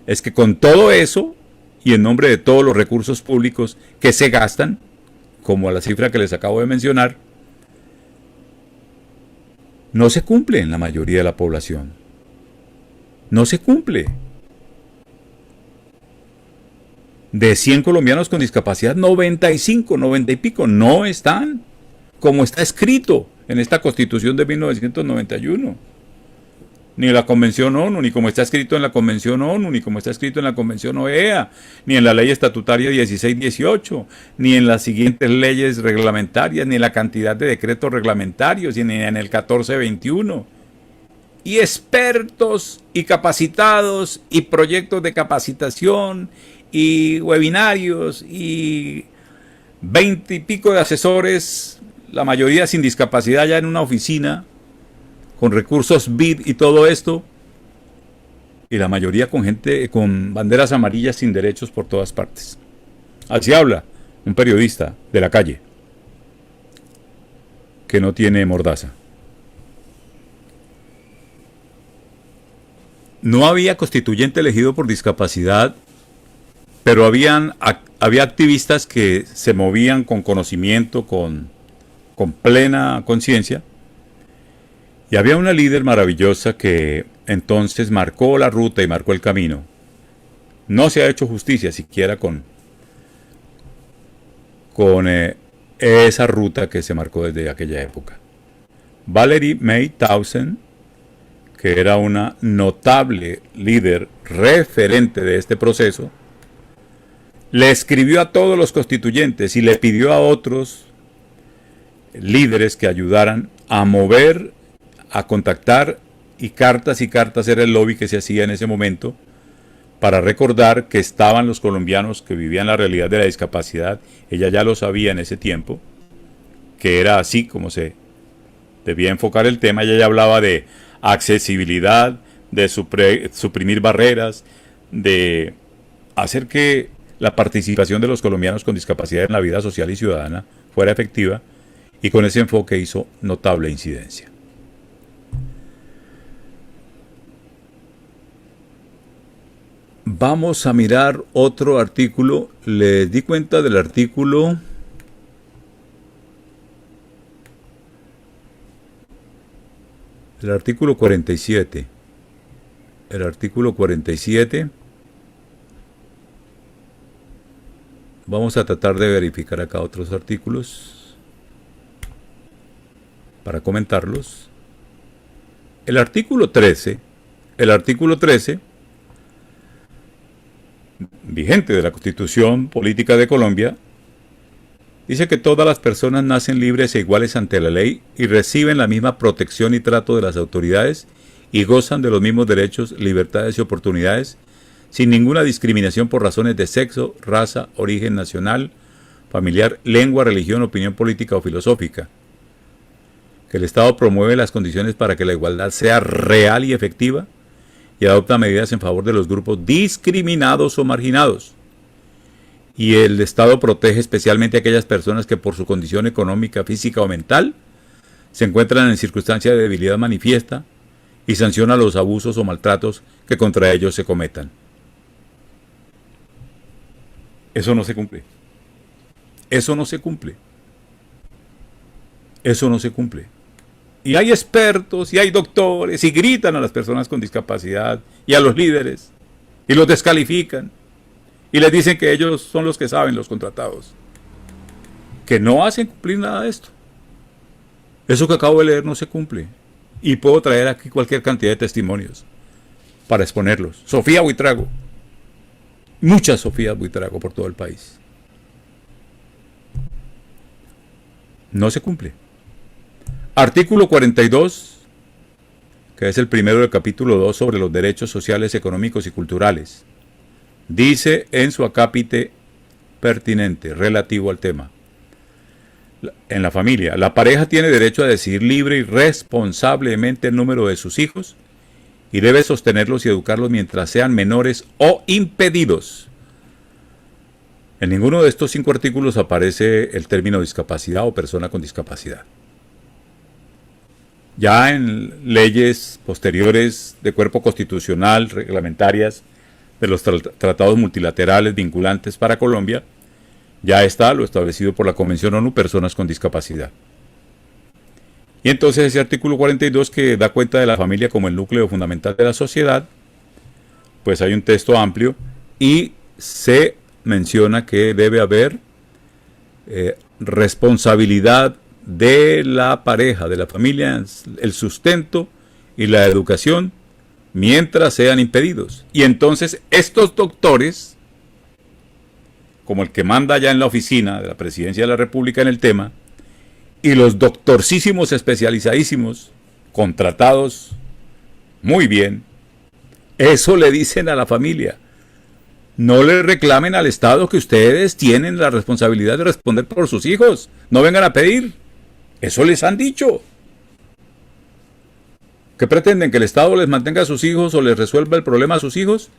es que con todo eso y en nombre de todos los recursos públicos que se gastan, como la cifra que les acabo de mencionar, no se cumple en la mayoría de la población. No se cumple. De 100 colombianos con discapacidad, 95, 90 y pico no están como está escrito en esta Constitución de 1991. Ni en la Convención ONU, ni como está escrito en la Convención ONU, ni como está escrito en la Convención OEA, ni en la Ley Estatutaria 1618, ni en las siguientes leyes reglamentarias, ni en la cantidad de decretos reglamentarios, ni en el 1421. Y expertos y capacitados y proyectos de capacitación y webinarios y 20 y pico de asesores, la mayoría sin discapacidad ya en una oficina, con recursos BID y todo esto, y la mayoría con gente con banderas amarillas sin derechos por todas partes. Así habla un periodista de la calle, que no tiene mordaza. No había constituyente elegido por discapacidad, pero había activistas que se movían con conocimiento, con plena conciencia. Y había una líder maravillosa que entonces marcó la ruta y marcó el camino. No se ha hecho justicia siquiera con esa ruta que se marcó desde aquella época. Valerie May Townsend, que era una notable líder referente de este proceso, le escribió a todos los constituyentes y le pidió a otros líderes que ayudaran a mover, a contactar, y cartas era el lobby que se hacía en ese momento para recordar que estaban los colombianos que vivían la realidad de la discapacidad. Ella ya lo sabía en ese tiempo, que era así como se debía enfocar el tema. Ella ya hablaba de accesibilidad, de suprimir barreras, de hacer que la participación de los colombianos con discapacidad en la vida social y ciudadana fuera efectiva, y con ese enfoque hizo notable incidencia. Vamos a mirar otro artículo. Les di cuenta del artículo 47. El artículo 47. Vamos a tratar de verificar acá otros artículos para comentarlos. El artículo 13, vigente de la Constitución Política de Colombia, dice que todas las personas nacen libres e iguales ante la ley y reciben la misma protección y trato de las autoridades y gozan de los mismos derechos, libertades y oportunidades, sin ninguna discriminación por razones de sexo, raza, origen nacional, familiar, lengua, religión, opinión política o filosófica. Que el Estado promueve las condiciones para que la igualdad sea real y efectiva y adopta medidas en favor de los grupos discriminados o marginados. y el Estado protege especialmente a aquellas personas que por su condición económica, física o mental se encuentran en circunstancias de debilidad manifiesta y sanciona los abusos o maltratos que contra ellos se cometan. Eso no se cumple. Eso no se cumple. Eso no se cumple. Y hay expertos y hay doctores y gritan a las personas con discapacidad y a los líderes y los descalifican y les dicen que ellos son los que saben, los contratados, que no hacen cumplir nada de esto. Eso que acabo de leer no se cumple. Y puedo traer aquí cualquier cantidad de testimonios para exponerlos. Sofía Buitrago. Muchas Sofías Buitrago por todo el país. No se cumple. Artículo 42, que es el primero del capítulo 2 sobre los derechos sociales, económicos y culturales. Dice en su acápite pertinente, relativo al tema. En la familia, la pareja tiene derecho a decidir libre y responsablemente el número de sus hijos y debe sostenerlos y educarlos mientras sean menores o impedidos. En ninguno de estos 5 artículos aparece el término discapacidad o persona con discapacidad. Ya en leyes posteriores de cuerpo constitucional, reglamentarias, de los tratados multilaterales vinculantes para Colombia, ya está lo establecido por la Convención ONU, personas con discapacidad. Y entonces ese artículo 42, que da cuenta de la familia como el núcleo fundamental de la sociedad, pues hay un texto amplio y se menciona que debe haber responsabilidad de la pareja, de la familia, el sustento y la educación mientras sean impedidos. Y entonces estos doctores, como el que manda ya en la oficina de la Presidencia de la República en el tema, y los doctorcísimos especializadísimos, contratados muy bien, eso le dicen a la familia: no le reclamen al Estado que ustedes tienen la responsabilidad de responder por sus hijos, no vengan a pedir. Eso les han dicho. ¿Qué pretenden? ¿Que el Estado les mantenga a sus hijos o les resuelva el problema a sus hijos?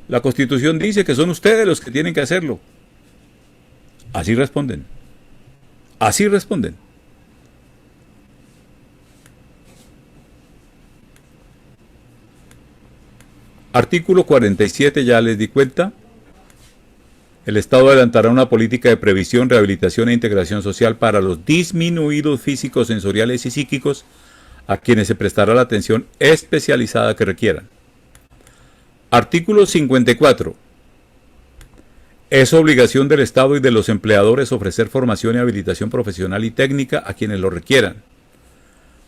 La Constitución dice que son ustedes los que tienen que hacerlo. Así responden. Así responden. Artículo 47, ya les di cuenta. El Estado adelantará una política de previsión, rehabilitación e integración social para los disminuidos físicos, sensoriales y psíquicos, a quienes se prestará la atención especializada que requieran. Artículo 54. Es obligación del Estado y de los empleadores ofrecer formación y habilitación profesional y técnica a quienes lo requieran,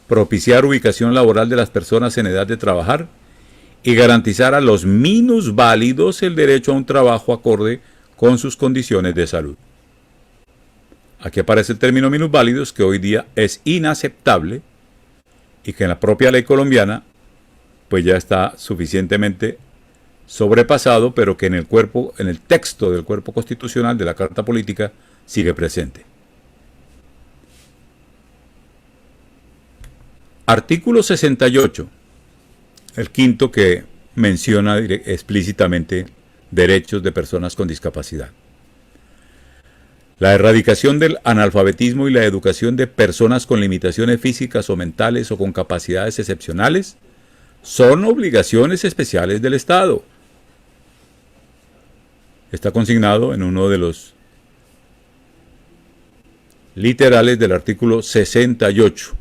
propiciar ubicación laboral de las personas en edad de trabajar y garantizar a los minusválidos el derecho a un trabajo acorde con sus condiciones de salud. Aquí aparece el término minusválidos, que hoy día es inaceptable y que en la propia ley colombiana pues ya está suficientemente sobrepasado, pero que en el texto del cuerpo constitucional de la Carta Política sigue presente. Artículo 68, el quinto, que menciona explícitamente derechos de personas con discapacidad. La erradicación del analfabetismo y la educación de personas con limitaciones físicas o mentales o con capacidades excepcionales son obligaciones especiales del Estado. Está consignado en uno de los literales del artículo 68,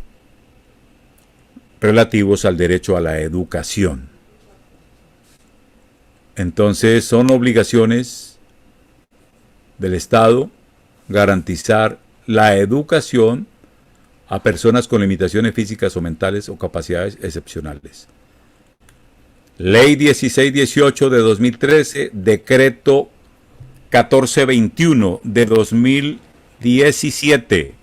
relativos al derecho a la educación. Entonces son obligaciones del Estado garantizar la educación a personas con limitaciones físicas o mentales o capacidades excepcionales. Ley 1618 de 2013, decreto 1421 de 2017.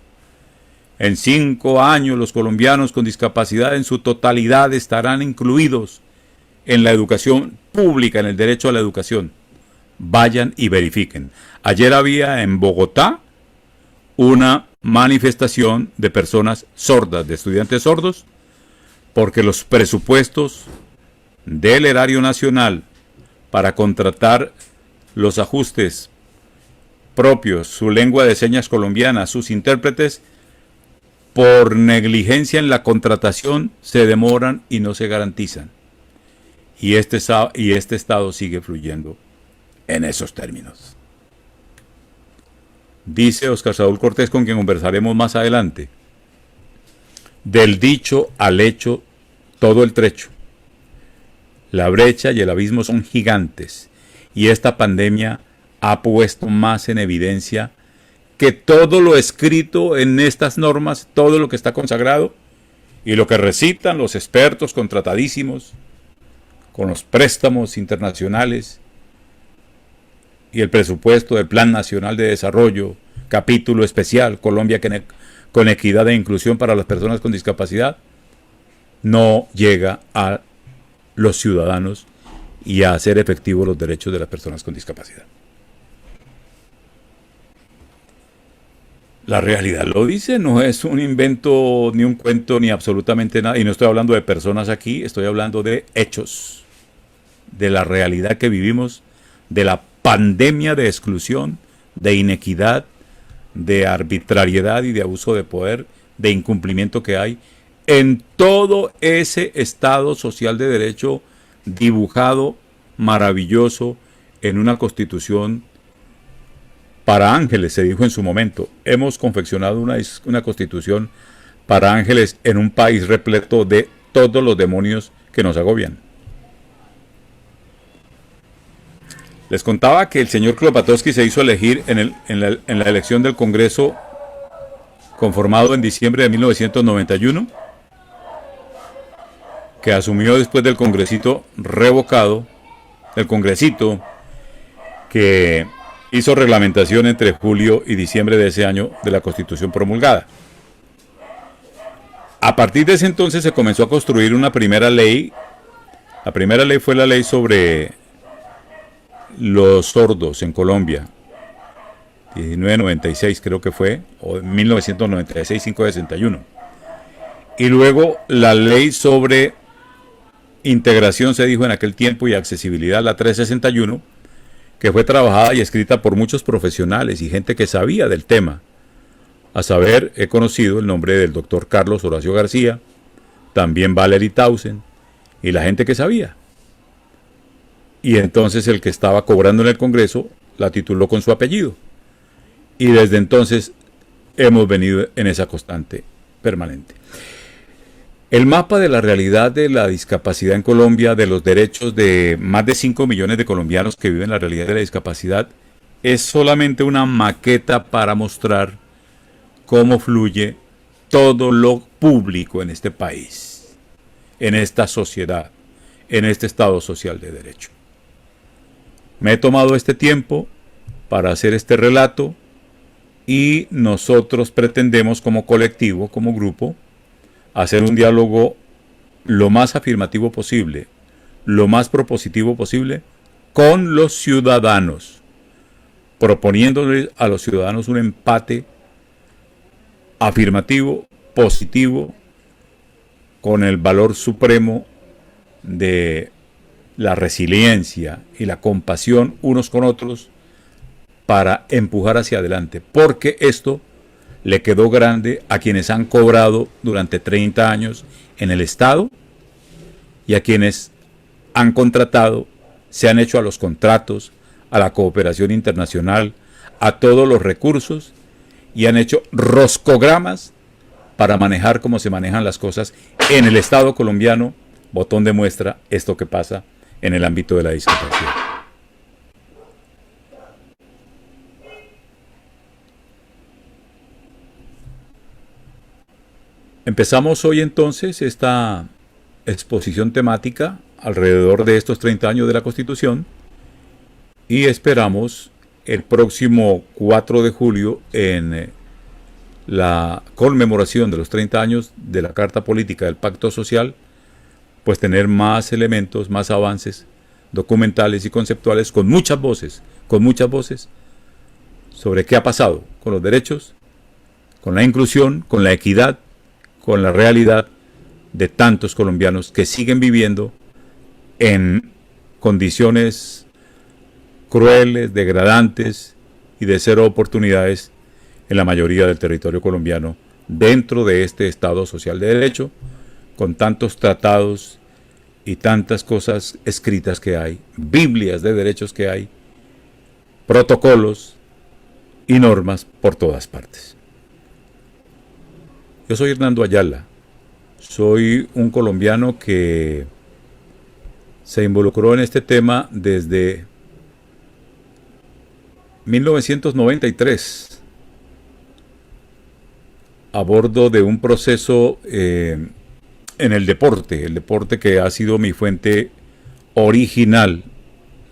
En 5 años los colombianos con discapacidad en su totalidad estarán incluidos en la educación pública, en el derecho a la educación. Vayan y verifiquen. Ayer había en Bogotá una manifestación de personas sordas, de estudiantes sordos, porque los presupuestos del erario nacional para contratar los ajustes propios, su lengua de señas colombiana, sus intérpretes, por negligencia en la contratación se demoran y no se garantizan. Y este Estado sigue fluyendo en esos términos. Dice Óscar Saúl Cortés, con quien conversaremos más adelante: del dicho al hecho, todo el trecho. La brecha y el abismo son gigantes, y esta pandemia ha puesto más en evidencia que todo lo escrito en estas normas, todo lo que está consagrado, y lo que recitan los expertos contratadísimos, con los préstamos internacionales, y el presupuesto del Plan Nacional de Desarrollo, capítulo especial, Colombia con equidad e inclusión para las personas con discapacidad, no llega a los ciudadanos y a hacer efectivos los derechos de las personas con discapacidad. La realidad lo dice, no es un invento, ni un cuento, ni absolutamente nada. Y no estoy hablando de personas aquí, estoy hablando de hechos, de la realidad que vivimos, de la pandemia de exclusión, de inequidad, de arbitrariedad y de abuso de poder, de incumplimiento que hay en todo ese Estado social de derecho dibujado, maravilloso, en una constitución para ángeles. Se dijo en su momento: hemos confeccionado una constitución para ángeles en un país repleto de todos los demonios que nos agobian. Les contaba que el señor Klopatowski se hizo elegir en la elección del Congreso conformado en diciembre de 1991, que asumió después del congresito revocado, el congresito que hizo reglamentación entre julio y diciembre de ese año de la Constitución promulgada. A partir de ese entonces se comenzó a construir una primera ley. La primera ley fue la ley sobre los sordos en Colombia, 1996 creo que fue, o 1996, 561. Y luego la ley sobre integración, se dijo en aquel tiempo, y accesibilidad, la 361, que fue trabajada y escrita por muchos profesionales y gente que sabía del tema. A saber, he conocido el nombre del doctor Carlos Horacio García, también Valery Tausen, y la gente que sabía. Y entonces el que estaba cobrando en el Congreso la tituló con su apellido. Y desde entonces hemos venido en esa constante permanente. El mapa de la realidad de la discapacidad en Colombia, de los derechos de más de 5 millones de colombianos que viven la realidad de la discapacidad, es solamente una maqueta para mostrar cómo fluye todo lo público en este país, en esta sociedad, en este Estado social de derecho. Me he tomado este tiempo para hacer este relato y nosotros pretendemos como colectivo, como grupo, hacer un diálogo lo más afirmativo posible, lo más propositivo posible con los ciudadanos, proponiéndoles a los ciudadanos un empate afirmativo, positivo, con el valor supremo de la resiliencia y la compasión unos con otros para empujar hacia adelante, porque esto le quedó grande a quienes han cobrado durante 30 años en el Estado y a quienes han contratado, se han hecho a los contratos, a la cooperación internacional, a todos los recursos y han hecho roscogramas para manejar como se manejan las cosas en el Estado colombiano. Botón de muestra esto que pasa en el ámbito de la discapacidad. Empezamos hoy entonces esta exposición temática alrededor de estos 30 años de la Constitución y esperamos el próximo 4 de julio en la conmemoración de los 30 años de la Carta Política del Pacto Social, pues tener más elementos, más avances documentales y conceptuales con muchas voces sobre qué ha pasado con los derechos, con la inclusión, con la equidad, con la realidad de tantos colombianos que siguen viviendo en condiciones crueles, degradantes y de cero oportunidades en la mayoría del territorio colombiano dentro de este Estado social de derecho, con tantos tratados y tantas cosas escritas que hay, Biblias de derechos que hay, protocolos y normas por todas partes. Yo soy Hernando Ayala, soy un colombiano que se involucró en este tema desde 1993 a bordo de un proceso en el deporte que ha sido mi fuente original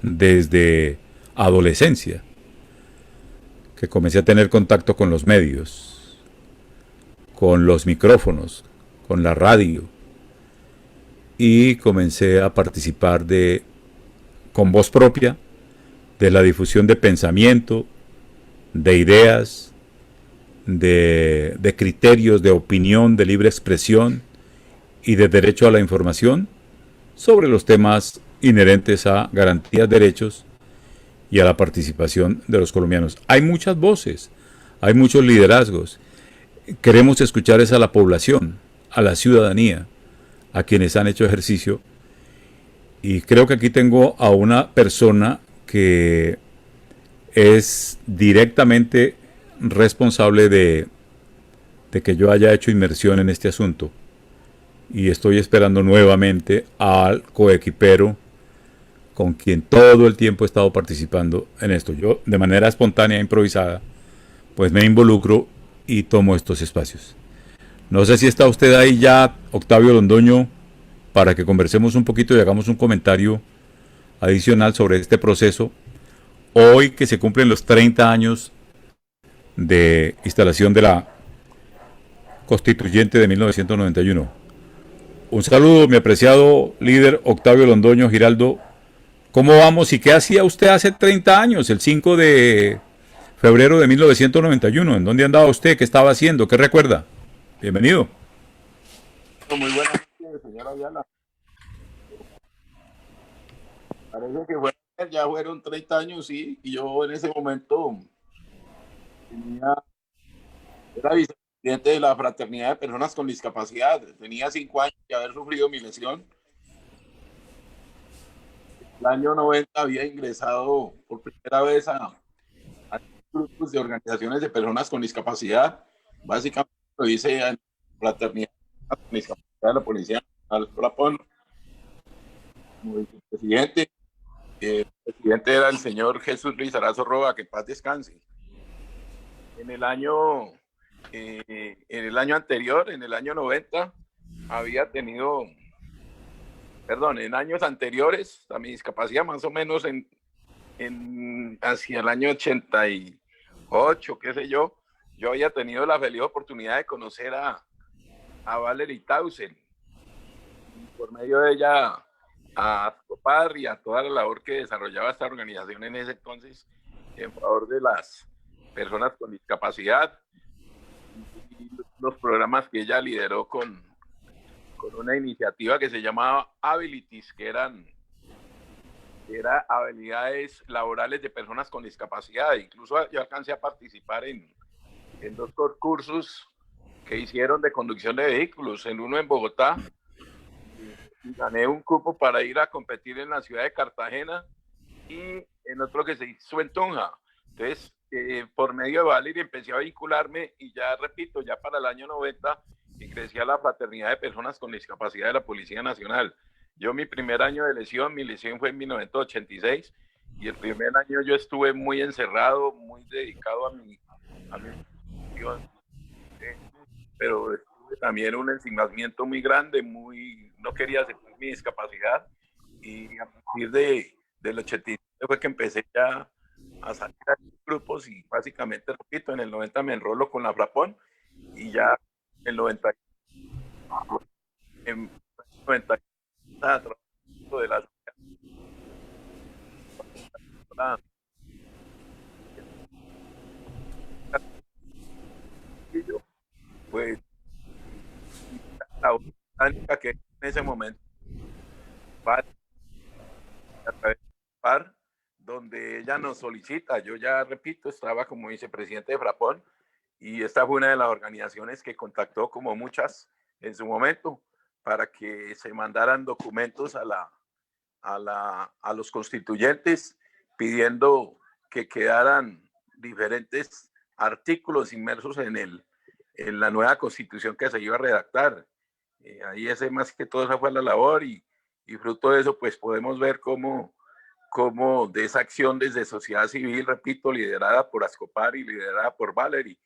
desde adolescencia, que comencé a tener contacto con los medios, con los micrófonos, con la radio, y comencé a participar con voz propia de la difusión de pensamiento, de ideas, de criterios de opinión, de libre expresión y de derecho a la información sobre los temas inherentes a garantías de derechos y a la participación de los colombianos. Hay muchas voces, hay muchos liderazgos. Queremos escuchar a la población, a la ciudadanía, a quienes han hecho ejercicio. Y creo que aquí tengo a una persona que es directamente responsable de que yo haya hecho inmersión en este asunto. Y estoy esperando nuevamente al coequipero con quien todo el tiempo he estado participando en esto. Yo, de manera espontánea e improvisada, pues me involucro y tomo estos espacios. No sé si está usted ahí ya, Octavio Londoño, para que conversemos un poquito y hagamos un comentario adicional sobre este proceso. Hoy que se cumplen los 30 años de instalación de la Constituyente de 1991. Un saludo, mi apreciado líder Octavio Londoño Giraldo. ¿Cómo vamos y qué hacía usted hace 30 años, el 5 de febrero de 1991? ¿En dónde andaba usted? ¿Qué estaba haciendo? ¿Qué recuerda? Bienvenido. Muy buenas noches, señora Ayala. Parece que ya fueron 30 años, sí, y yo en ese momento era vicepresidente de la Fraternidad de Personas con Discapacidad. Tenía 5 años de haber sufrido mi lesión. El año 90 había ingresado por primera vez a grupos de organizaciones de personas con discapacidad. Básicamente lo hice en la Fraternidad con Discapacidad de la Policía Nacional, Frapón, como vicepresidente. El presidente era el señor Jesús Lizarazo Roa, que en paz descanse. En el año anterior, en el año 90, en años anteriores, a mi discapacidad, más o menos hacia el año 88, qué sé yo había tenido la feliz oportunidad de conocer a Valerie Tausel. Por medio de ella, a Ascopar y a toda la labor que desarrollaba esta organización en ese entonces en favor de las personas con discapacidad, y los programas que ella lideró con una iniciativa que se llamaba Abilities, que era habilidades laborales de personas con discapacidad. Incluso yo alcancé a participar en 2 concursos que hicieron de conducción de vehículos, en uno en Bogotá, y gané un cupo para ir a competir en la ciudad de Cartagena, y en otro que se hizo en Tunja. Entonces, por medio de Valerie empecé a vincularme, y ya repito, ya para el año 90 ingresé a la Fraternidad de Personas con Discapacidad de la Policía Nacional. Yo mi primer año de lesión, mi lesión fue en 1986, y el primer año yo estuve muy encerrado, muy dedicado a mi pero tuve también un ensimismamiento muy grande, no quería aceptar mi discapacidad, y a partir del 87 fue que empecé ya a salir a grupos, y básicamente, repito, en el 90 me enrolo con la Frapón, y ya en el 90, en 90 de la pues la única que en ese momento a través de PAR, donde ella nos solicita. Yo ya repito, estaba como vicepresidente de Frapón y esta fue una de las organizaciones que contactó, como muchas en su momento, para que se mandaran documentos a los constituyentes pidiendo que quedaran diferentes artículos inmersos en la nueva constitución que se iba a redactar. Ahí ese más que todo esa fue la labor y fruto de eso pues podemos ver cómo de esa acción desde sociedad civil, repito, liderada por Ascopar y liderada por Valery,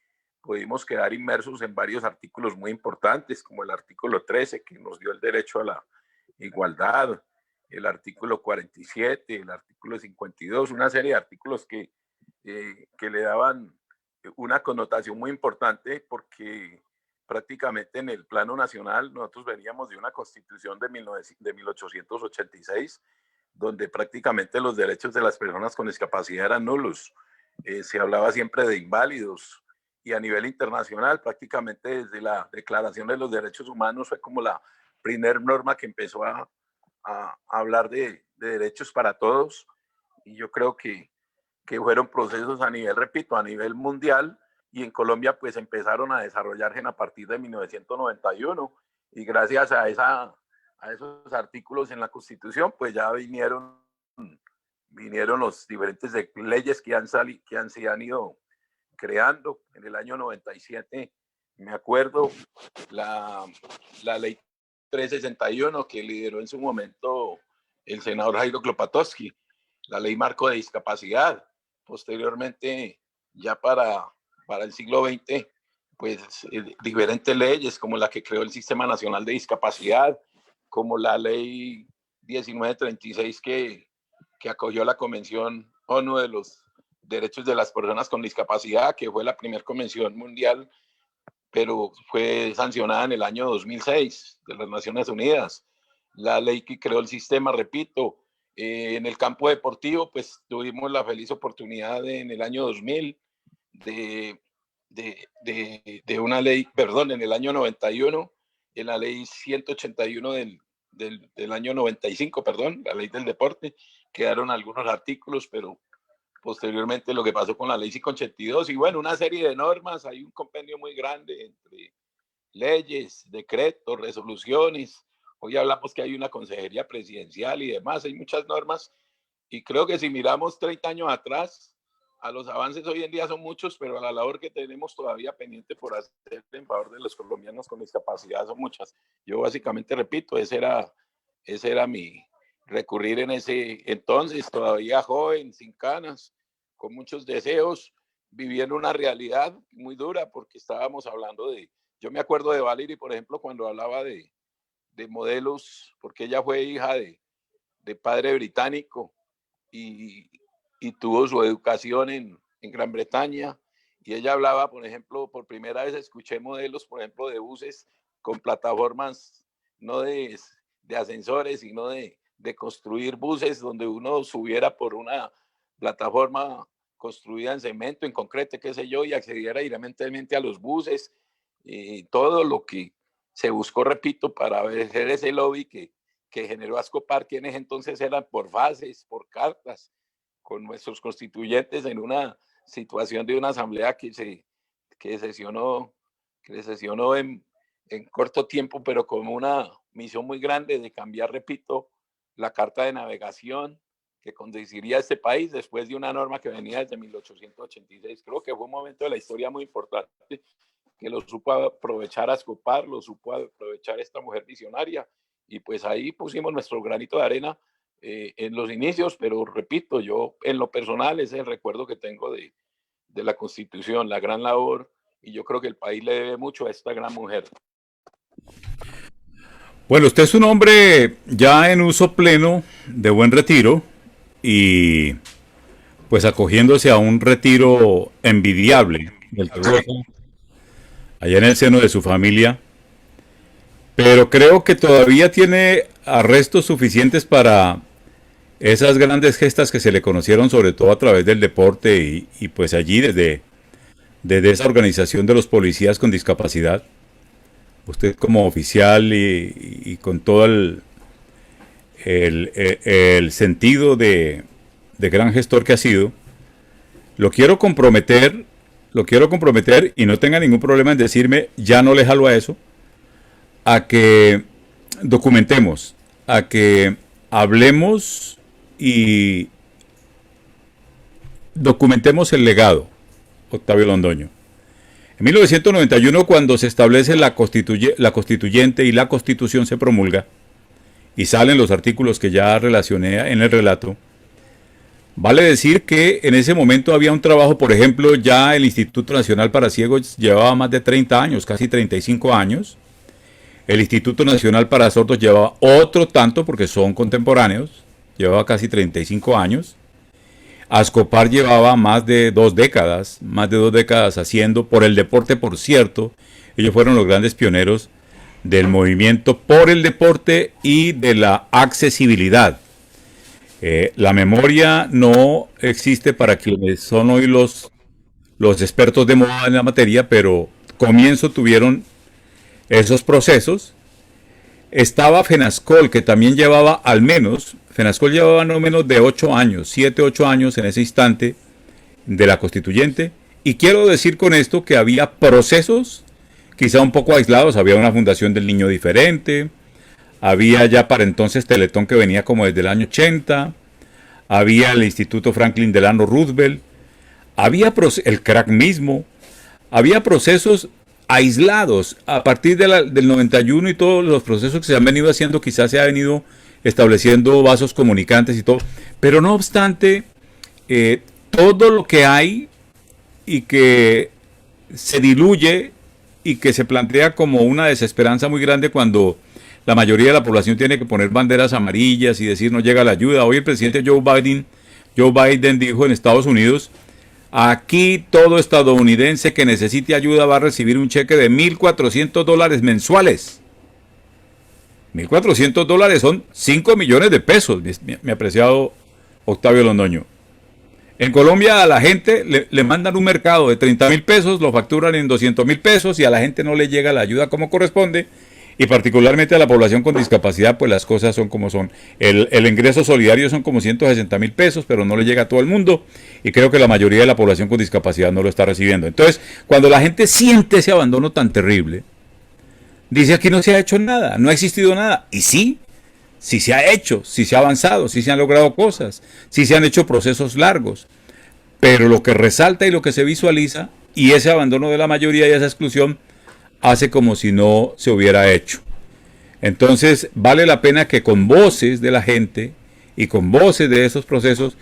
pudimos quedar inmersos en varios artículos muy importantes, como el artículo 13, que nos dio el derecho a la igualdad, el artículo 47, el artículo 52, una serie de artículos que le daban una connotación muy importante, porque prácticamente en el plano nacional nosotros veníamos de una constitución de 1886, donde prácticamente los derechos de las personas con discapacidad eran nulos. Se hablaba siempre de inválidos, y a nivel internacional prácticamente desde la Declaración de los Derechos Humanos fue como la primera norma que empezó a hablar de derechos para todos, y yo creo que fueron procesos a nivel, repito, a nivel mundial, y en Colombia pues empezaron a desarrollarse a partir de 1991, y gracias a esos artículos en la Constitución pues ya vinieron los diferentes leyes que se han ido creando. En el año 97, me acuerdo, la ley 361 que lideró en su momento el senador Jairo Klopatowski, la ley marco de discapacidad. Posteriormente, ya para el siglo XX, pues diferentes leyes como la que creó el Sistema Nacional de Discapacidad, como la ley 1936 que acogió la Convención ONU de los Derechos de las Personas con Discapacidad, que fue la primera convención mundial, pero fue sancionada en el año 2006 de las Naciones Unidas. La ley que creó el sistema, repito, en el campo deportivo, pues tuvimos la feliz oportunidad en el año 2000 de una ley, perdón, en el año 91, en la ley 181 del año 95, perdón, la ley del deporte, quedaron algunos artículos, pero posteriormente lo que pasó con la ley 582, y bueno, una serie de normas, hay un compendio muy grande entre leyes, decretos, resoluciones. Hoy hablamos que hay una consejería presidencial y demás, hay muchas normas, y creo que si miramos 30 años atrás, a los avances hoy en día son muchos, pero a la labor que tenemos todavía pendiente por hacer en favor de los colombianos con discapacidad son muchas. Yo básicamente repito, ese era mi recurrir en ese entonces, todavía joven, sin canas, con muchos deseos, viviendo una realidad muy dura, porque estábamos hablando yo me acuerdo de Valery, por ejemplo, cuando hablaba de modelos, porque ella fue hija de padre británico y tuvo su educación en Gran Bretaña, y ella hablaba, por ejemplo, por primera vez escuché modelos, por ejemplo, de buses con plataformas, no de ascensores, sino de construir buses donde uno subiera por una plataforma construida en cemento, en concreto, qué sé yo, y accediera directamente a los buses, y todo lo que se buscó, repito, para hacer ese lobby que generó Ascopar, quienes entonces eran por fases, por cartas, con nuestros constituyentes en una situación de una asamblea que sesionó en corto tiempo, pero con una misión muy grande de cambiar, repito, la carta de navegación que conduciría a este país después de una norma que venía desde 1886. Creo que fue un momento de la historia muy importante que lo supo aprovechar Ascopar, lo supo aprovechar esta mujer visionaria, y pues ahí pusimos nuestro granito de arena en los inicios, pero repito, yo en lo personal es el recuerdo que tengo de la Constitución, la gran labor, y yo creo que el país le debe mucho a esta gran mujer. Bueno, usted es un hombre ya en uso pleno, de buen retiro, y pues acogiéndose a un retiro envidiable del que goza allá en el seno de su familia, pero creo que todavía tiene arrestos suficientes para esas grandes gestas que se le conocieron sobre todo a través del deporte y pues allí desde esa organización de los policías con discapacidad, usted como oficial y con todo el sentido de de gran gestor que ha sido, lo quiero comprometer, y no tenga ningún problema en decirme, ya no le jalo a eso, a que documentemos, a que hablemos y documentemos el legado, Octavio Londoño. En 1991, cuando se establece la constituyente y la constitución se promulga, y salen los artículos que ya relacioné en el relato, vale decir que en ese momento había un trabajo, por ejemplo, ya el Instituto Nacional para Ciegos llevaba más de 30 años, casi 35 años. El Instituto Nacional para Sordos llevaba otro tanto, porque son contemporáneos, llevaba casi 35 años. Ascopar llevaba más de 2 décadas, haciendo por el deporte, por cierto. Ellos fueron los grandes pioneros del movimiento por el deporte y de la accesibilidad. La memoria no existe para quienes son hoy los expertos de moda en la materia, pero comienzo tuvieron esos procesos. Estaba Fenascol, que también llevaba al menos, Fenascol llevaba no menos de 8 años, 7, 8 años en ese instante de la constituyente. Y quiero decir con esto que había procesos quizá un poco aislados. Había una fundación del niño diferente, había ya para entonces Teletón, que venía como desde el año 80, había el Instituto Franklin Delano Roosevelt, había el crack mismo, había procesos aislados a partir del 91, y todos los procesos que se han venido haciendo, quizás se ha venido estableciendo vasos comunicantes y todo, pero no obstante, todo lo que hay y que se diluye y que se plantea como una desesperanza muy grande cuando la mayoría de la población tiene que poner banderas amarillas y decir no llega la ayuda. Hoy el presidente Joe Biden dijo en Estados Unidos: aquí todo estadounidense que necesite ayuda va a recibir un cheque de $1,400 mensuales. $1,400 son 5 millones de pesos, mi apreciado Octavio Londoño. En Colombia a la gente le mandan un mercado de 30.000 pesos, lo facturan en 200.000 pesos y a la gente no le llega la ayuda como corresponde. Y particularmente a la población con discapacidad, pues las cosas son como son. El ingreso solidario son como 160.000 pesos, pero no le llega a todo el mundo. Y creo que la mayoría de la población con discapacidad no lo está recibiendo. Entonces, cuando la gente siente ese abandono tan terrible, dice: aquí no se ha hecho nada, no ha existido nada. Y sí, sí se ha hecho, sí se ha avanzado, sí se han logrado cosas, sí se han hecho procesos largos. Pero lo que resalta y lo que se visualiza, y ese abandono de la mayoría y esa exclusión, hace como si no se hubiera hecho. Entonces vale la pena que con voces de la gente y con voces de esos procesos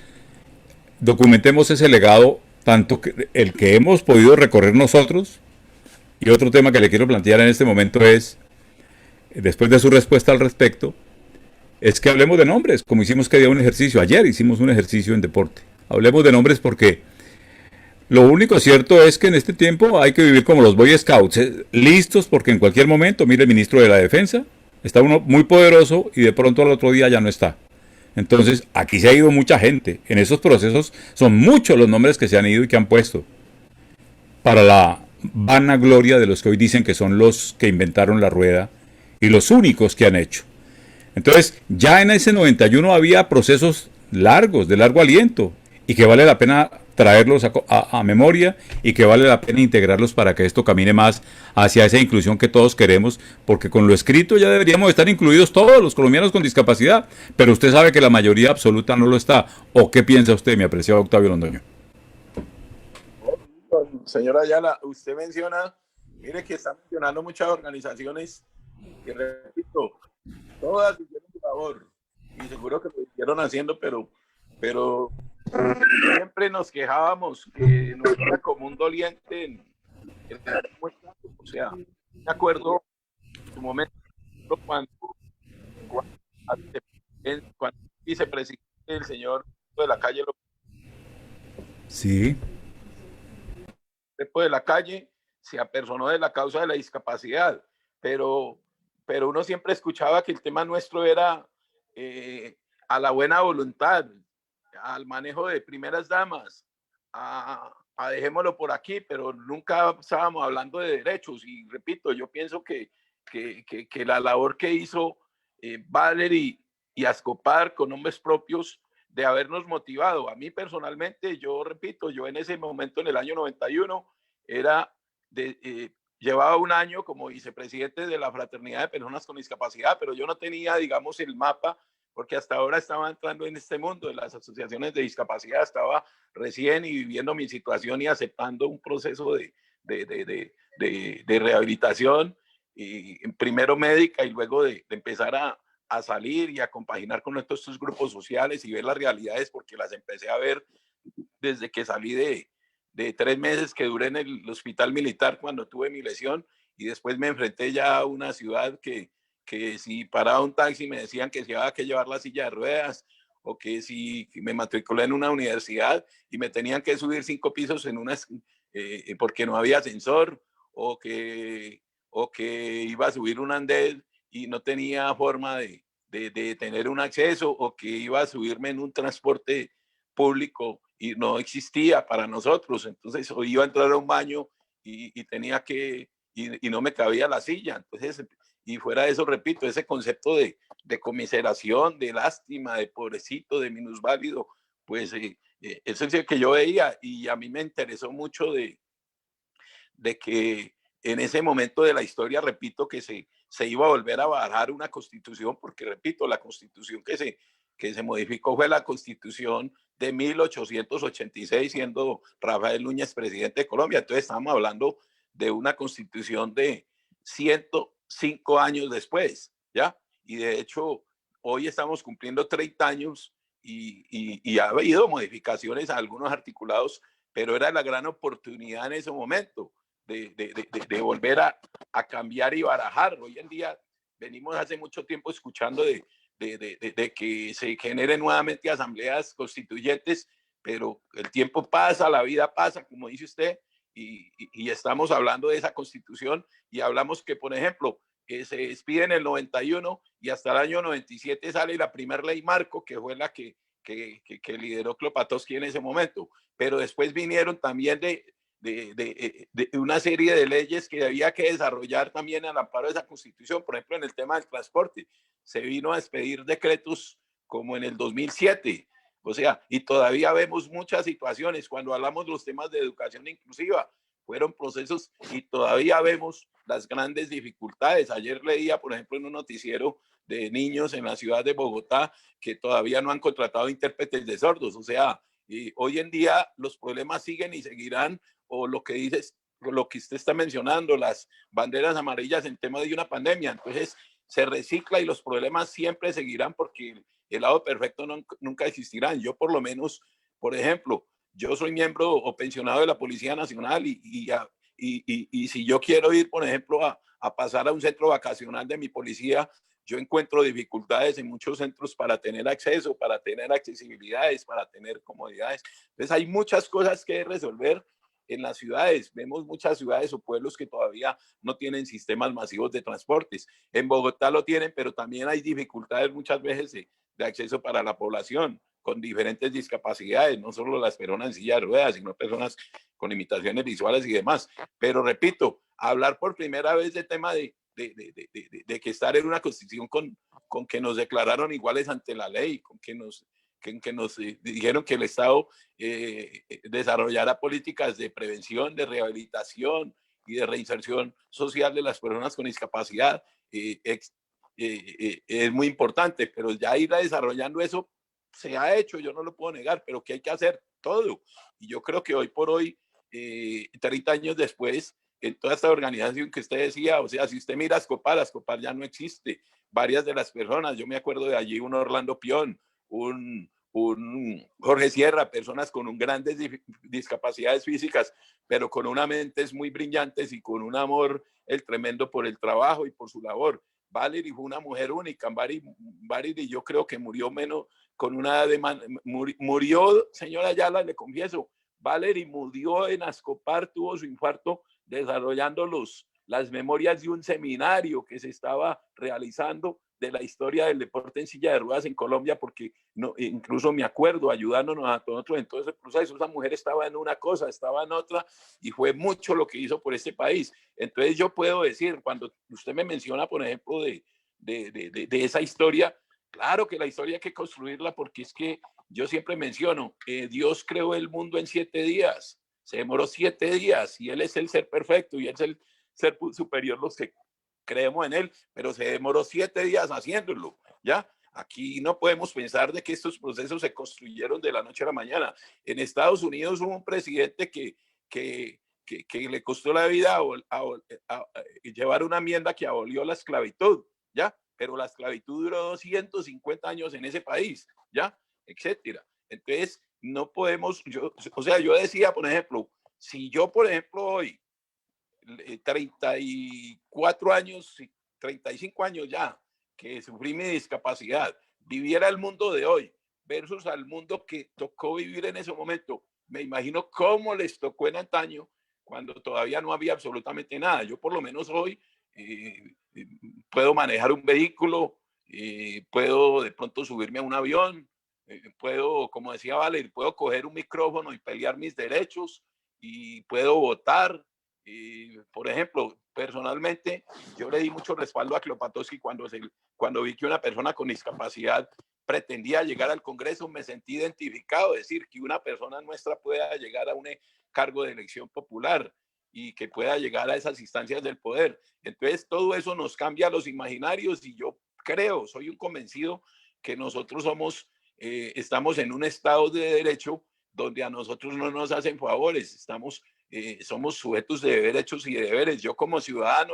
documentemos ese legado, tanto el que hemos podido recorrer nosotros. Y otro tema que le quiero plantear en este momento es, después de su respuesta al respecto, es que hablemos de nombres, como hicimos que día un ejercicio. Ayer hicimos un ejercicio en deporte. Hablemos de nombres, porque lo único cierto es que en este tiempo hay que vivir como los Boy Scouts, listos, porque en cualquier momento, mire, el ministro de la Defensa, está uno muy poderoso y de pronto al otro día ya no está. Entonces, aquí se ha ido mucha gente. En esos procesos son muchos los nombres que se han ido y que han puesto para la vanagloria de los que hoy dicen que son los que inventaron la rueda y los únicos que han hecho. Entonces, ya en ese 91 había procesos largos, de largo aliento, y que vale la pena traerlos a memoria, y que vale la pena integrarlos para que esto camine más hacia esa inclusión que todos queremos, porque con lo escrito ya deberíamos estar incluidos todos los colombianos con discapacidad, pero usted sabe que la mayoría absoluta no lo está. ¿O qué piensa usted, mi apreciado Octavio Londoño? Señora Ayala, usted menciona, mire que está mencionando muchas organizaciones que, repito, todas hicieron su labor y seguro que lo hicieron haciendo, pero siempre nos quejábamos que nos era como un doliente en o sea, me acuerdo en su momento cuando vicepresidente el señor de la calle Sí. de la calle se apersonó de la causa de la discapacidad, pero uno siempre escuchaba que el tema nuestro era a la buena voluntad, al manejo de primeras damas, a dejémoslo por aquí, pero nunca estábamos hablando de derechos. Y repito, yo pienso que la labor que hizo Valery y Ascopar con nombres propios de habernos motivado. A mí personalmente, yo repito, yo en ese momento, en el año 91, era llevaba un año como vicepresidente de la Fraternidad de Personas con Discapacidad, pero yo no tenía, digamos, el mapa, porque hasta ahora estaba entrando en este mundo de las asociaciones de discapacidad, estaba recién y viviendo mi situación y aceptando un proceso de rehabilitación, y primero médica y luego de empezar a salir y a compaginar con estos grupos sociales y ver las realidades, porque las empecé a ver desde que salí de 3 meses que duré en el hospital militar cuando tuve mi lesión, y después me enfrenté ya a una ciudad que si paraba un taxi me decían que si había que llevar la silla de ruedas, o que si me matriculé en una universidad y me tenían que subir 5 pisos en unas, porque no había ascensor, o que iba a subir un andén y no tenía forma de tener un acceso, o que iba a subirme en un transporte público y no existía para nosotros. Entonces, o iba a entrar a un baño y tenía que, y no me cabía la silla. Entonces, y fuera de eso, repito, ese concepto de comiseración, de lástima, de pobrecito, de minusválido, pues eso es el que yo veía, y a mí me interesó mucho de que en ese momento de la historia, repito, que se iba a volver a bajar una constitución, porque, repito, la constitución que se modificó fue la constitución de 1886, siendo Rafael Núñez presidente de Colombia. Entonces estamos hablando de una constitución de 105 años después, ¿ya? Y de hecho, hoy estamos cumpliendo 30 años y ha habido modificaciones a algunos articulados, pero era la gran oportunidad en ese momento de volver a cambiar y barajar. Hoy en día venimos hace mucho tiempo escuchando de que se generen nuevamente asambleas constituyentes, pero el tiempo pasa, la vida pasa, como dice usted, y estamos hablando de esa constitución, y hablamos que, por ejemplo, que se despide en el 91 y hasta el año 97 sale la primera ley marco, que fue la que lideró Klopatowski en ese momento, pero después vinieron también de una serie de leyes que había que desarrollar también al amparo de esa constitución. Por ejemplo, en el tema del transporte, se vino a expedir decretos como en el 2007. O sea, y todavía vemos muchas situaciones cuando hablamos de los temas de educación inclusiva. Fueron procesos y todavía vemos las grandes dificultades. Ayer leía, por ejemplo, en un noticiero de niños en la ciudad de Bogotá que todavía no han contratado intérpretes de sordos. O sea, y hoy en día los problemas siguen y seguirán, o lo que dices, lo que usted está mencionando, las banderas amarillas en tema de una pandemia. Entonces, se recicla y los problemas siempre seguirán, porque el lado perfecto nunca existirán. Yo, por lo menos, por ejemplo, yo soy miembro o pensionado de la Policía Nacional, y si yo quiero ir, por ejemplo, a pasar a un centro vacacional de mi policía, yo encuentro dificultades en muchos centros para tener acceso, para tener accesibilidades, para tener comodidades. Entonces hay muchas cosas que resolver en las ciudades. Vemos muchas ciudades o pueblos que todavía no tienen sistemas masivos de transportes. En Bogotá lo tienen, pero también hay dificultades muchas veces de acceso para la población con diferentes discapacidades, no solo las personas en silla de ruedas, sino personas con limitaciones visuales y demás. Pero repito, hablar por primera vez de tema de que estar en una constitución con que nos declararon iguales ante la ley, con que nos dijeron que el Estado desarrollara políticas de prevención, de rehabilitación y de reinserción social de las personas con discapacidad, es muy importante, pero ya ir desarrollando eso se ha hecho, yo no lo puedo negar, pero que hay que hacer todo. Y yo creo que hoy por hoy, 30 años después, en toda esta organización que usted decía, o sea, si usted mira Ascopar ya no existe. Varias de las personas, yo me acuerdo de allí un Orlando Pion, un Jorge Sierra, personas con grandes discapacidades físicas, pero con una mente muy brillantes y con un amor el tremendo por el trabajo y por su labor. Valerie fue una mujer única. Valerie yo creo que murió menos, con una murió, señora Ayala, le confieso, Valerie murió en Ascopar, tuvo su infarto desarrollando las memorias de un seminario que se estaba realizando de la historia del deporte en silla de ruedas en Colombia, porque no, incluso me acuerdo ayudándonos a todos en todo ese proceso. Esa mujer estaba en una cosa, estaba en otra, y fue mucho lo que hizo por este país. Entonces yo puedo decir, cuando usted me menciona, por ejemplo, de esa historia, claro que la historia hay que construirla, porque es que yo siempre menciono, Dios creó el mundo en 7 días, se demoró 7 días y Él es el ser perfecto y Él es el ser superior, los que creemos en Él, pero se demoró 7 días haciéndolo, ¿ya? Aquí no podemos pensar de que estos procesos se construyeron de la noche a la mañana. En Estados Unidos hubo un presidente que le costó la vida a llevar una enmienda que abolió la esclavitud, ¿ya? Pero la esclavitud duró 250 años en ese país, ¿ya? Etcétera. Entonces, no podemos, yo decía, por ejemplo, si yo, por ejemplo, hoy, 34 años, 35 años ya, que sufrí mi discapacidad, viviera el mundo de hoy versus al mundo que tocó vivir en ese momento, me imagino cómo les tocó en antaño, cuando todavía no había absolutamente nada. Yo por lo menos hoy puedo manejar un vehículo, puedo de pronto subirme a un avión, puedo, como decía Valer, puedo coger un micrófono y pelear mis derechos y puedo votar. Por ejemplo, personalmente, yo le di mucho respaldo a Klopatowski cuando vi que una persona con discapacidad pretendía llegar al Congreso. Me sentí identificado, es decir, que una persona nuestra pueda llegar a un cargo de elección popular y que pueda llegar a esas instancias del poder. Entonces, todo eso nos cambia los imaginarios y yo creo, soy un convencido que nosotros estamos en un estado de derecho donde a nosotros no nos hacen favores, somos sujetos de derechos y de deberes. Yo como ciudadano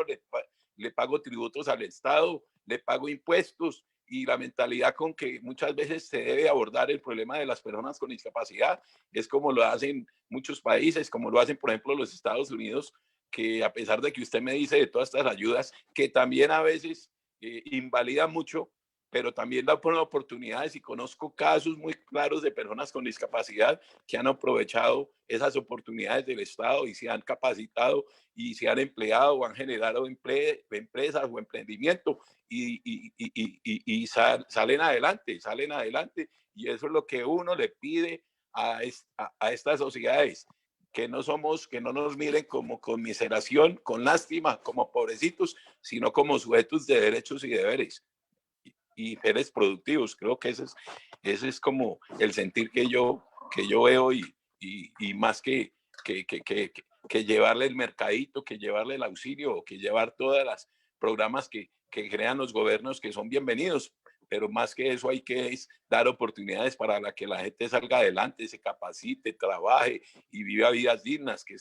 le pago tributos al Estado, le pago impuestos, y la mentalidad con que muchas veces se debe abordar el problema de las personas con discapacidad es como lo hacen muchos países, como lo hacen, por ejemplo, los Estados Unidos, que a pesar de que usted me dice de todas estas ayudas, que también a veces invalidan mucho, pero también da oportunidades, y conozco casos muy claros de personas con discapacidad que han aprovechado esas oportunidades del Estado y se han capacitado y se han empleado o han generado empresas o emprendimiento y salen adelante, y eso es lo que uno le pide a estas sociedades, que no nos miren como conmiseración, con lástima, como pobrecitos, sino como sujetos de derechos y deberes y seres productivos. Creo que ese es como el sentir que yo veo, y más que llevarle el mercadito, que llevarle el auxilio, o que llevar todas las programas que crean los gobiernos, que son bienvenidos, pero más que eso hay que dar oportunidades para que la gente salga adelante, se capacite, trabaje y viva vidas dignas, que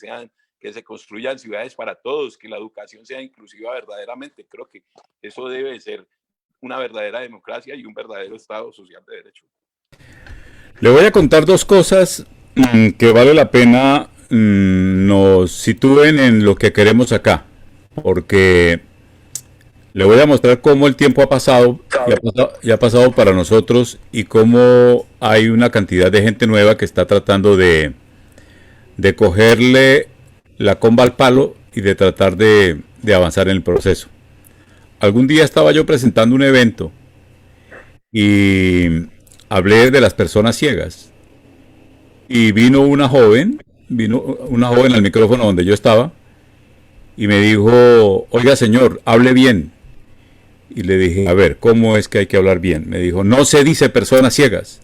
se construyan ciudades para todos, que la educación sea inclusiva verdaderamente. Creo que eso debe ser una verdadera democracia y un verdadero Estado social de derecho. Le voy a contar dos cosas que vale la pena nos sitúen en lo que queremos acá, porque le voy a mostrar cómo el tiempo ha pasado y ha pasado para nosotros, y cómo hay una cantidad de gente nueva que está tratando de cogerle la comba al palo y de tratar de avanzar en el proceso. Algún día estaba yo presentando un evento y hablé de las personas ciegas, y vino una joven al micrófono donde yo estaba y me dijo: oiga señor, hable bien. Y le dije: a ver, ¿cómo es que hay que hablar bien? Me dijo: no se dice personas ciegas.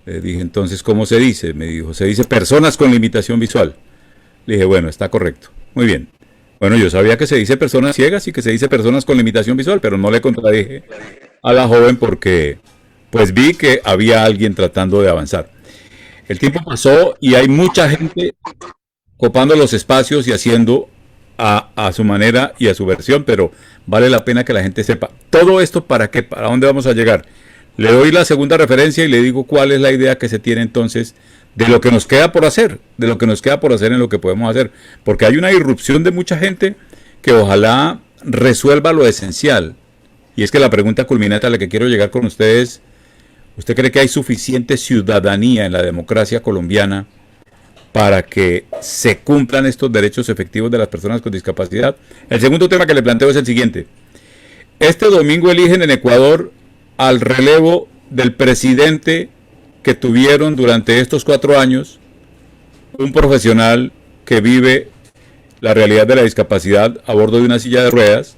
Le dije: entonces, ¿cómo se dice? Me dijo: se dice personas con limitación visual. Le dije: bueno, está correcto, muy bien. Bueno, yo sabía que se dice personas ciegas y que se dice personas con limitación visual, pero no le contradije a la joven porque pues vi que había alguien tratando de avanzar. El tiempo pasó y hay mucha gente copando los espacios y haciendo a su manera y a su versión, pero vale la pena que la gente sepa. ¿Todo esto para qué? ¿Para dónde vamos a llegar? Le doy la segunda referencia y le digo cuál es la idea que se tiene entonces de lo que nos queda por hacer, en lo que podemos hacer, porque hay una irrupción de mucha gente que ojalá resuelva lo esencial. Y es que la pregunta culminante a la que quiero llegar con ustedes: ¿usted cree que hay suficiente ciudadanía en la democracia colombiana para que se cumplan estos derechos efectivos de las personas con discapacidad? El segundo tema que le planteo es el siguiente: este domingo eligen en Ecuador al relevo del presidente que tuvieron durante estos 4 años, un profesional que vive la realidad de la discapacidad a bordo de una silla de ruedas,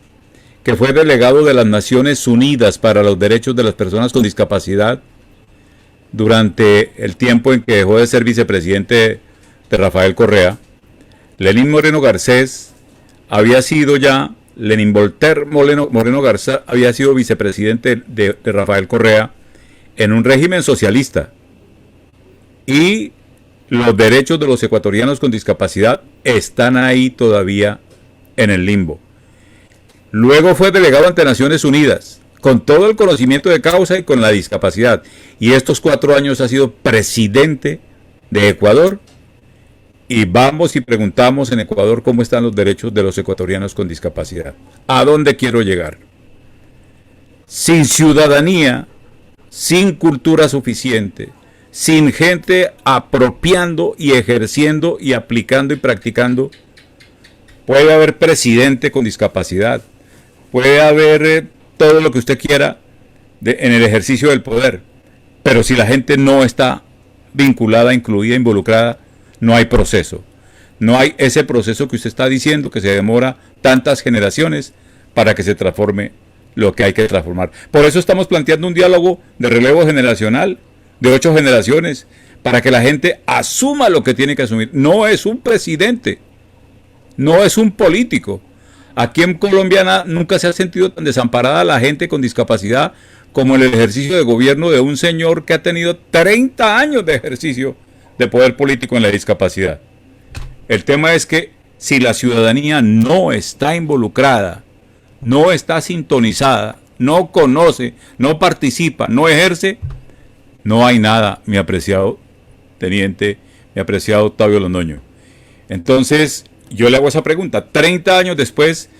que fue delegado de las Naciones Unidas para los Derechos de las Personas con Discapacidad durante el tiempo en que dejó de ser vicepresidente de Rafael Correa. Lenín Moreno Garcés había sido ya, Lenín Voltaire Moreno Garcés había sido vicepresidente de Rafael Correa en un régimen socialista. Y los derechos de los ecuatorianos con discapacidad están ahí todavía en el limbo. Luego fue delegado ante Naciones Unidas, con todo el conocimiento de causa y con la discapacidad. Y estos 4 años ha sido presidente de Ecuador. Y vamos y preguntamos en Ecuador cómo están los derechos de los ecuatorianos con discapacidad. ¿A dónde quiero llegar? Sin ciudadanía, sin cultura suficiente, sin gente apropiando y ejerciendo y aplicando y practicando, puede haber presidente con discapacidad, puede haber todo lo que usted quiera en el ejercicio del poder, pero si la gente no está vinculada, incluida, involucrada, no hay proceso. No hay ese proceso que usted está diciendo que se demora tantas generaciones para que se transforme lo que hay que transformar. Por eso estamos planteando un diálogo de relevo generacional de 8 generaciones para que la gente asuma lo que tiene que asumir. No es un presidente, no es un político. Aquí en Colombia nunca se ha sentido tan desamparada la gente con discapacidad como en el ejercicio de gobierno de un señor que ha tenido 30 años de ejercicio de poder político en la discapacidad. El tema es que si la ciudadanía no está involucrada, no está sintonizada, no conoce, no participa, no ejerce, no hay nada, mi apreciado teniente, mi apreciado Octavio Londoño. Entonces, yo le hago esa pregunta. 30 años después,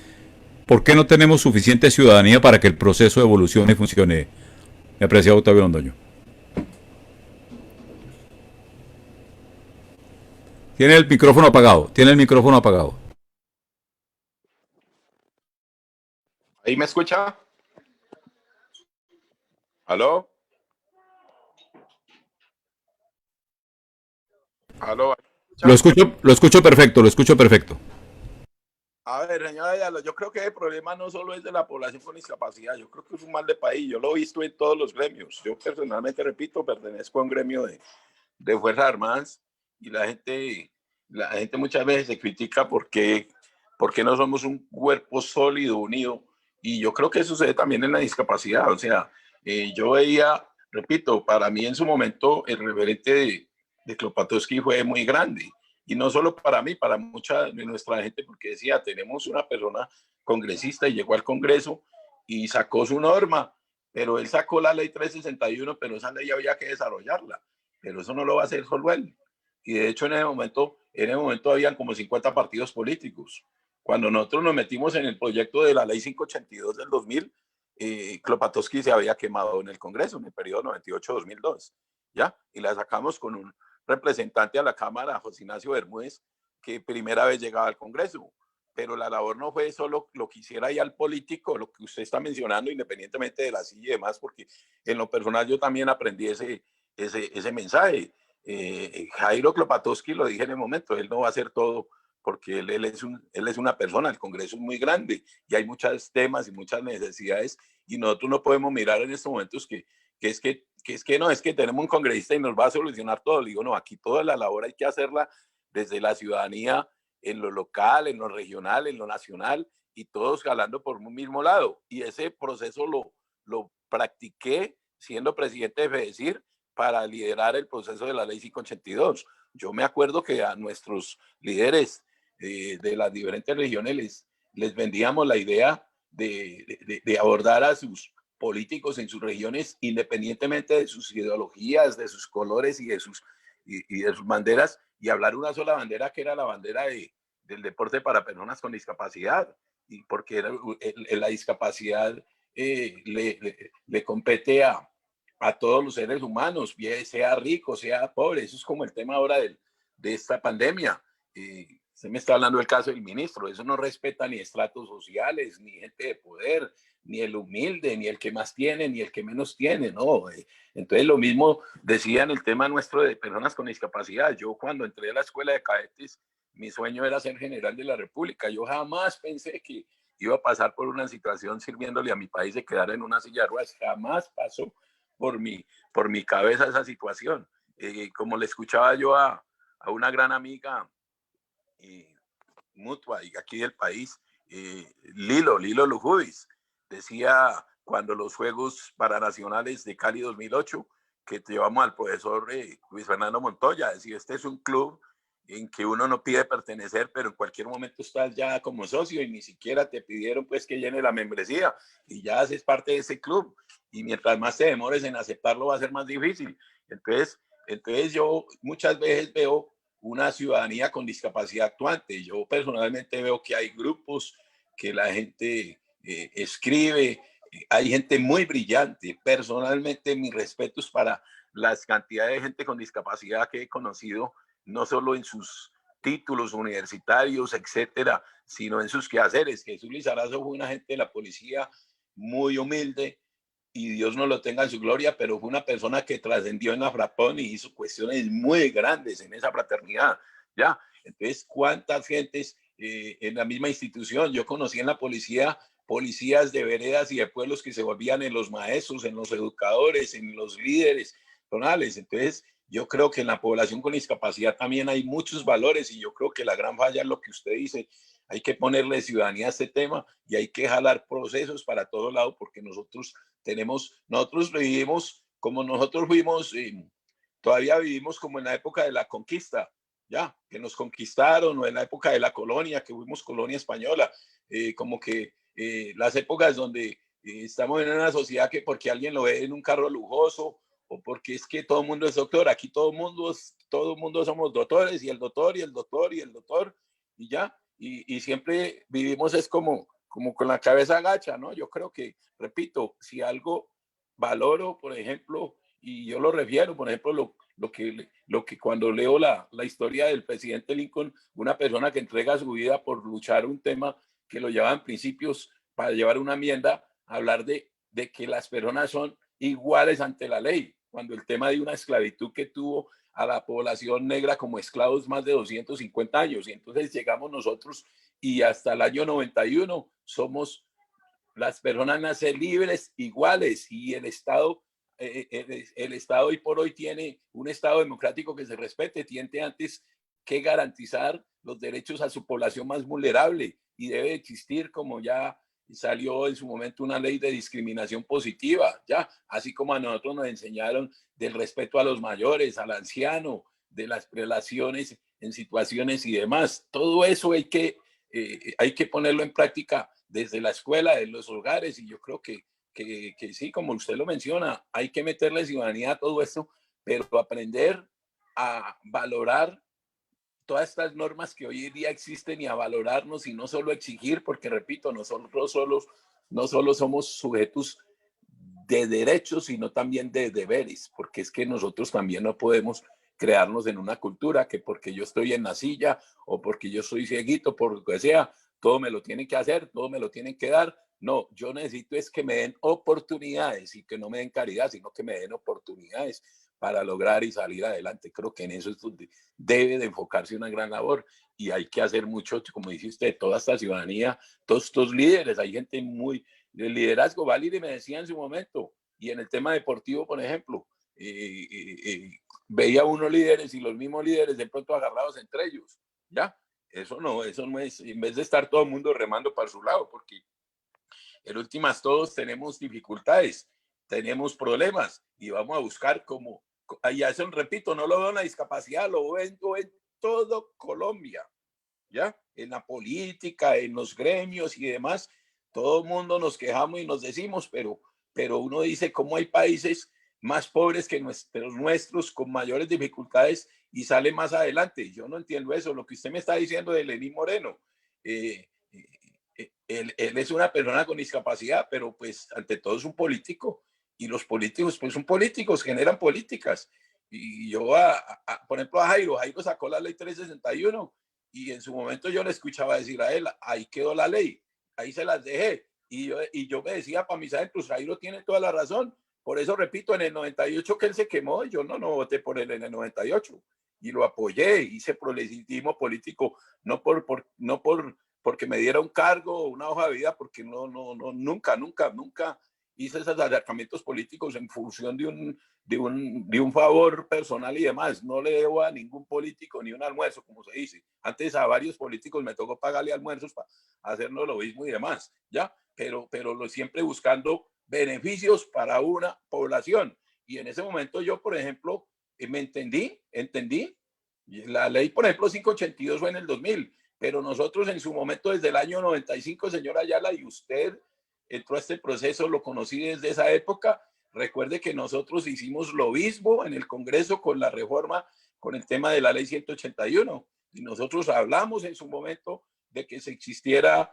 ¿por qué no tenemos suficiente ciudadanía para que el proceso de evolución y funcione? Mi apreciado Octavio Londoño. Tiene el micrófono apagado, tiene el micrófono apagado. ¿Ahí me escucha? ¿Aló? ¿Aló? Lo escucho perfecto, lo escucho perfecto. A ver, señora Ayala, yo creo que el problema no solo es de la población con discapacidad, yo creo que es un mal de país, yo lo he visto en todos los gremios. Yo personalmente, repito, pertenezco a un gremio de Fuerzas Armadas y la gente muchas veces se critica porque no somos un cuerpo sólido, unido, y yo creo que eso sucede también en la discapacidad. O sea, yo veía, repito, para mí en su momento el referente de Klopatowski fue muy grande. Y no solo para mí, para mucha de nuestra gente, porque decía, tenemos una persona congresista y llegó al Congreso y sacó su norma, pero él sacó la ley 361, pero esa ley había que desarrollarla, pero eso no lo va a hacer solo él. Y de hecho en ese momento habían como 50 partidos políticos. Cuando nosotros nos metimos en el proyecto de la ley 582 del 2000, Klopatowski se había quemado en el Congreso en el periodo 98-2002, ¿ya? Y la sacamos con un representante a la Cámara, José Ignacio Bermúdez, que primera vez llegaba al Congreso. Pero la labor no fue solo lo que hiciera ahí al político, lo que usted está mencionando, independientemente de la silla y demás, porque en lo personal yo también aprendí ese mensaje. Jairo Klopatowski, lo dije en el momento, él no va a hacer todo porque él es una persona, el Congreso es muy grande y hay muchos temas y muchas necesidades y nosotros no podemos mirar en estos momentos que es que tenemos un congresista y nos va a solucionar todo. Le digo, no, aquí toda la labor hay que hacerla desde la ciudadanía, en lo local, en lo regional, en lo nacional, y todos jalando por un mismo lado. Y ese proceso lo practiqué siendo presidente de FEDECIR para liderar el proceso de la ley 582. Yo me acuerdo que a nuestros líderes de las diferentes regiones les vendíamos la idea de abordar a sus políticos en sus regiones, independientemente de sus ideologías, de sus colores y de sus banderas, y hablar una sola bandera que era la bandera del deporte para personas con discapacidad, y porque la discapacidad le compete a todos los seres humanos, sea rico, sea pobre. Eso es como el tema ahora de esta pandemia. Se me está hablando del caso del ministro, eso no respeta ni estratos sociales, ni gente de poder, ni el humilde, ni el que más tiene, ni el que menos tiene, ¿no? Entonces lo mismo decía en el tema nuestro de personas con discapacidad. Yo cuando entré a la escuela de cadetes, mi sueño era ser general de la República. Yo jamás pensé que iba a pasar por una situación sirviéndole a mi país de quedar en una silla de ruedas. Jamás pasó por mi cabeza esa situación. Como le escuchaba yo a una gran amiga mutua y aquí del país, Lilo Lujubis, decía cuando los Juegos Paranacionales de Cali 2008, que llevamos al profesor Luis Fernando Montoya, decía, este es un club en que uno no pide pertenecer, pero en cualquier momento estás ya como socio y ni siquiera te pidieron pues que llene la membresía y ya haces parte de ese club. Y mientras más te demores en aceptarlo va a ser más difícil. Entonces yo muchas veces veo una ciudadanía con discapacidad actuante. Yo personalmente veo que hay grupos que la gente escribe, hay gente muy brillante. Personalmente, mis respetos para las cantidades de gente con discapacidad que he conocido, no solo en sus títulos universitarios, etcétera, sino en sus quehaceres. Jesús Lizarazo fue un agente de la policía muy humilde, y Dios no lo tenga en su gloria, pero fue una persona que trascendió en la Frapón y hizo cuestiones muy grandes en esa fraternidad, ¿ya? Entonces, ¿cuántas gentes en la misma institución? Yo conocí en la policía policías de veredas y de pueblos que se volvían en los maestros, en los educadores, en los líderes tonales. Entonces, yo creo que en la población con discapacidad también hay muchos valores y yo creo que la gran falla es lo que usted dice. Hay que ponerle ciudadanía a este tema y hay que jalar procesos para todo lado porque nosotros vivimos como nosotros fuimos, todavía vivimos como en la época de la conquista, ya, que nos conquistaron, o en la época de la colonia, que fuimos colonia española, como que las épocas donde estamos en una sociedad que porque alguien lo ve en un carro lujoso, o porque es que todo el mundo es doctor, aquí todo el mundo somos doctores, y el doctor, y el doctor, y el doctor, y ya, y siempre vivimos es como con la cabeza agacha, ¿no? Yo creo que, repito, si algo valoro, por ejemplo, y yo lo refiero, por ejemplo, lo que cuando leo la historia del presidente Lincoln, una persona que entrega su vida por luchar un tema que lo lleva en principios para llevar una enmienda, hablar de que las personas son iguales ante la ley, cuando el tema de una esclavitud que tuvo a la población negra como esclavos más de 250 años, y entonces llegamos nosotros y hasta el año 91 somos las personas nacen libres, iguales, y el Estado hoy por hoy tiene un Estado democrático que se respete, tiene antes que garantizar los derechos a su población más vulnerable y debe existir, como ya salió en su momento, una ley de discriminación positiva, ya, así como a nosotros nos enseñaron del respeto a los mayores, al anciano, de las relaciones en situaciones y demás. Todo eso hay que ponerlo en práctica desde la escuela, de los hogares, y yo creo que sí, como usted lo menciona, hay que meterle ciudadanía a todo esto, pero aprender a valorar todas estas normas que hoy en día existen y a valorarnos y no solo exigir, porque repito, no solo somos sujetos de derechos, sino también de deberes, porque es que nosotros también no podemos crearnos en una cultura que porque yo estoy en la silla o porque yo soy cieguito, por lo que sea, todo me lo tienen que hacer, todo me lo tienen que dar. No, yo necesito es que me den oportunidades y que no me den caridad, sino que me den oportunidades para lograr y salir adelante. Creo que en eso es donde debe de enfocarse una gran labor y hay que hacer mucho, como dice usted, toda esta ciudadanía, todos estos líderes, hay gente muy de liderazgo. Valide me decía en su momento, y en el tema deportivo, por ejemplo, veía unos líderes y los mismos líderes de pronto agarrados entre ellos, ¿ya? Eso no es, en vez de estar todo el mundo remando para su lado, porque en últimas todos tenemos dificultades, tenemos problemas y vamos a buscar como, y eso repito, no lo veo en la discapacidad, lo veo en todo Colombia, ¿ya? En la política, en los gremios y demás, todo el mundo nos quejamos y nos decimos, pero uno dice cómo hay países más pobres que nuestros con mayores dificultades y sale más adelante. Yo no entiendo eso, lo que usted me está diciendo de Lenín Moreno. Él es una persona con discapacidad, pero pues ante todo es un político y los políticos pues son políticos, generan políticas. Y yo, por ejemplo, Jairo sacó la ley 361 y en su momento yo le escuchaba decir a él, ahí quedó la ley, ahí se las dejé. Y yo me decía para mis adentros, Jairo tiene toda la razón. Por eso repito, en el 98 que él se quemó, yo no voté por él en el 98 y lo apoyé, hice proselitismo político, no porque me diera un cargo o una hoja de vida, porque nunca hice esos acercamientos políticos en función de un favor personal y demás. No le debo a ningún político ni un almuerzo, como se dice. Antes a varios políticos me tocó pagarle almuerzos para hacernos lo mismo y demás, ¿ya? Pero siempre buscando beneficios para una población. Y en ese momento yo, por ejemplo, me entendí. La ley, por ejemplo, 582 fue en el 2000, pero nosotros en su momento, desde el año 95, señora Ayala, y usted entró a este proceso, lo conocí desde esa época. Recuerde que nosotros hicimos lobismo en el Congreso con la reforma, con el tema de la ley 181, y nosotros hablamos en su momento de que se existiera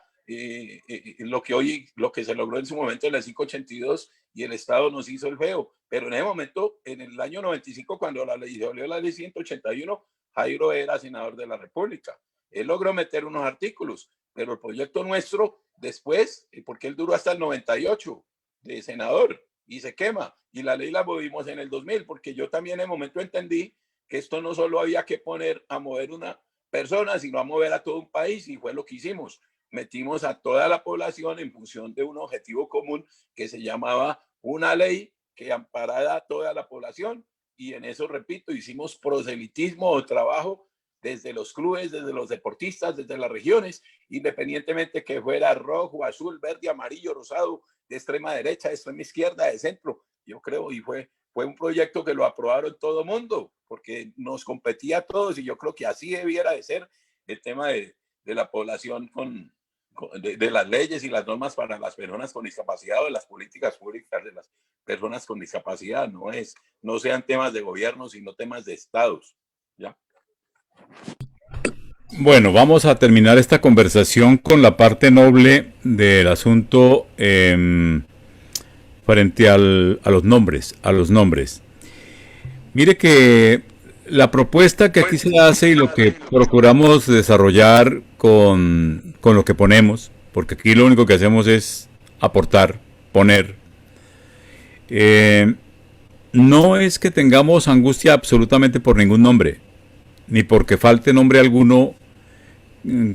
lo que se logró en su momento en la 582, y el Estado nos hizo el feo. Pero en ese momento, en el año 95, cuando la ley 181, Jairo era senador de la República. Él logró meter unos artículos, pero el proyecto nuestro después, porque él duró hasta el 98 de senador y se quema, y la ley la movimos en el 2000, porque yo también en el momento entendí que esto no solo había que poner a mover una persona, sino a mover a todo un país, y fue lo que hicimos. Metimos a toda la población en función de un objetivo común que se llamaba una ley que amparara a toda la población, y en eso, repito, hicimos proselitismo o trabajo desde los clubes, desde los deportistas, desde las regiones, independientemente que fuera rojo, azul, verde, amarillo, rosado, de extrema derecha, de extrema izquierda, de centro. Yo creo, y fue un proyecto que lo aprobaron todo el mundo, porque nos competía a todos, y yo creo que así debiera de ser el tema de la población de las leyes y las normas para las personas con discapacidad, o de las políticas públicas de las personas con discapacidad. No sean temas de gobierno, sino temas de estados, ¿ya? Bueno, vamos a terminar esta conversación con la parte noble del asunto frente a los nombres. Mire que la propuesta que aquí se hace y lo que procuramos desarrollar con lo que ponemos, porque aquí lo único que hacemos es aportar, poner, no es que tengamos angustia absolutamente por ningún nombre, ni porque falte nombre alguno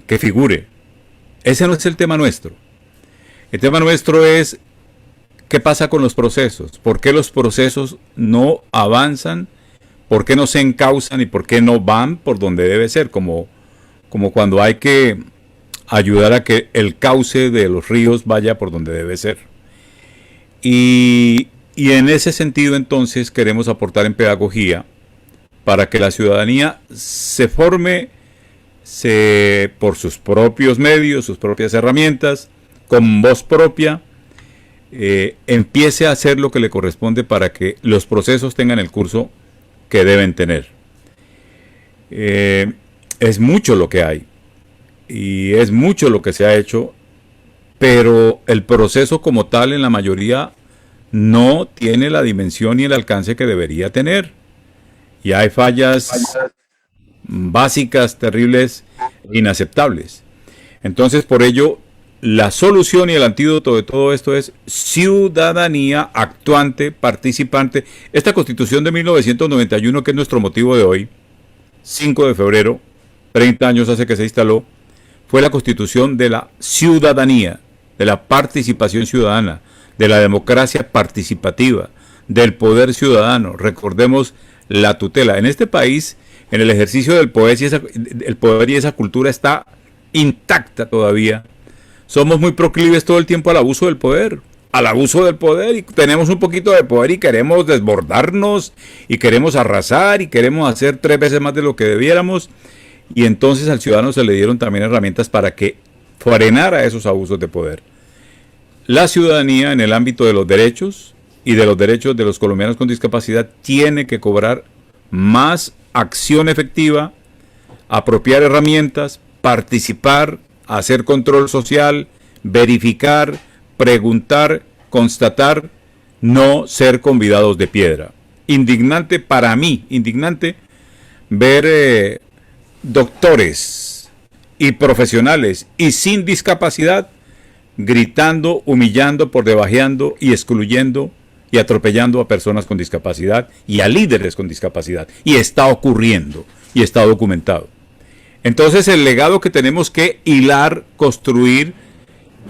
que figure. Ese no es el tema nuestro. El tema nuestro es qué pasa con los procesos, por qué los procesos no avanzan, por qué no se encauzan y por qué no van por donde debe ser, como cuando hay que ayudar a que el cauce de los ríos vaya por donde debe ser. Y en ese sentido, entonces, queremos aportar en pedagogía para que la ciudadanía se forme por sus propios medios, sus propias herramientas, con voz propia, empiece a hacer lo que le corresponde para que los procesos tengan el curso que deben tener. Es mucho lo que hay y es mucho lo que se ha hecho, pero el proceso como tal en la mayoría no tiene la dimensión y el alcance que debería tener. Y hay fallas básicas, terribles, inaceptables. Entonces, por ello, la solución y el antídoto de todo esto es ciudadanía actuante, participante. Esta Constitución de 1991, que es nuestro motivo de hoy, 5 de febrero, 30 años hace que se instaló, fue la Constitución de la ciudadanía, de la participación ciudadana, de la democracia participativa, del poder ciudadano. Recordemos la tutela. En este país, en el ejercicio del poder y esa cultura está intacta todavía. Somos muy proclives todo el tiempo al abuso del poder, y tenemos un poquito de poder y queremos desbordarnos y queremos arrasar y queremos hacer 3 veces más de lo que debiéramos, y entonces al ciudadano se le dieron también herramientas para que frenara esos abusos de poder. La ciudadanía en el ámbito de los derechos y de los derechos de los colombianos con discapacidad tiene que cobrar más acción efectiva, apropiar herramientas, participar, hacer control social, verificar, preguntar, constatar, no ser convidados de piedra. Indignante para mí, ver doctores y profesionales y sin discapacidad gritando, humillando, por debajeando y excluyendo y atropellando a personas con discapacidad y a líderes con discapacidad. Y está ocurriendo y está documentado. Entonces el legado que tenemos que hilar, construir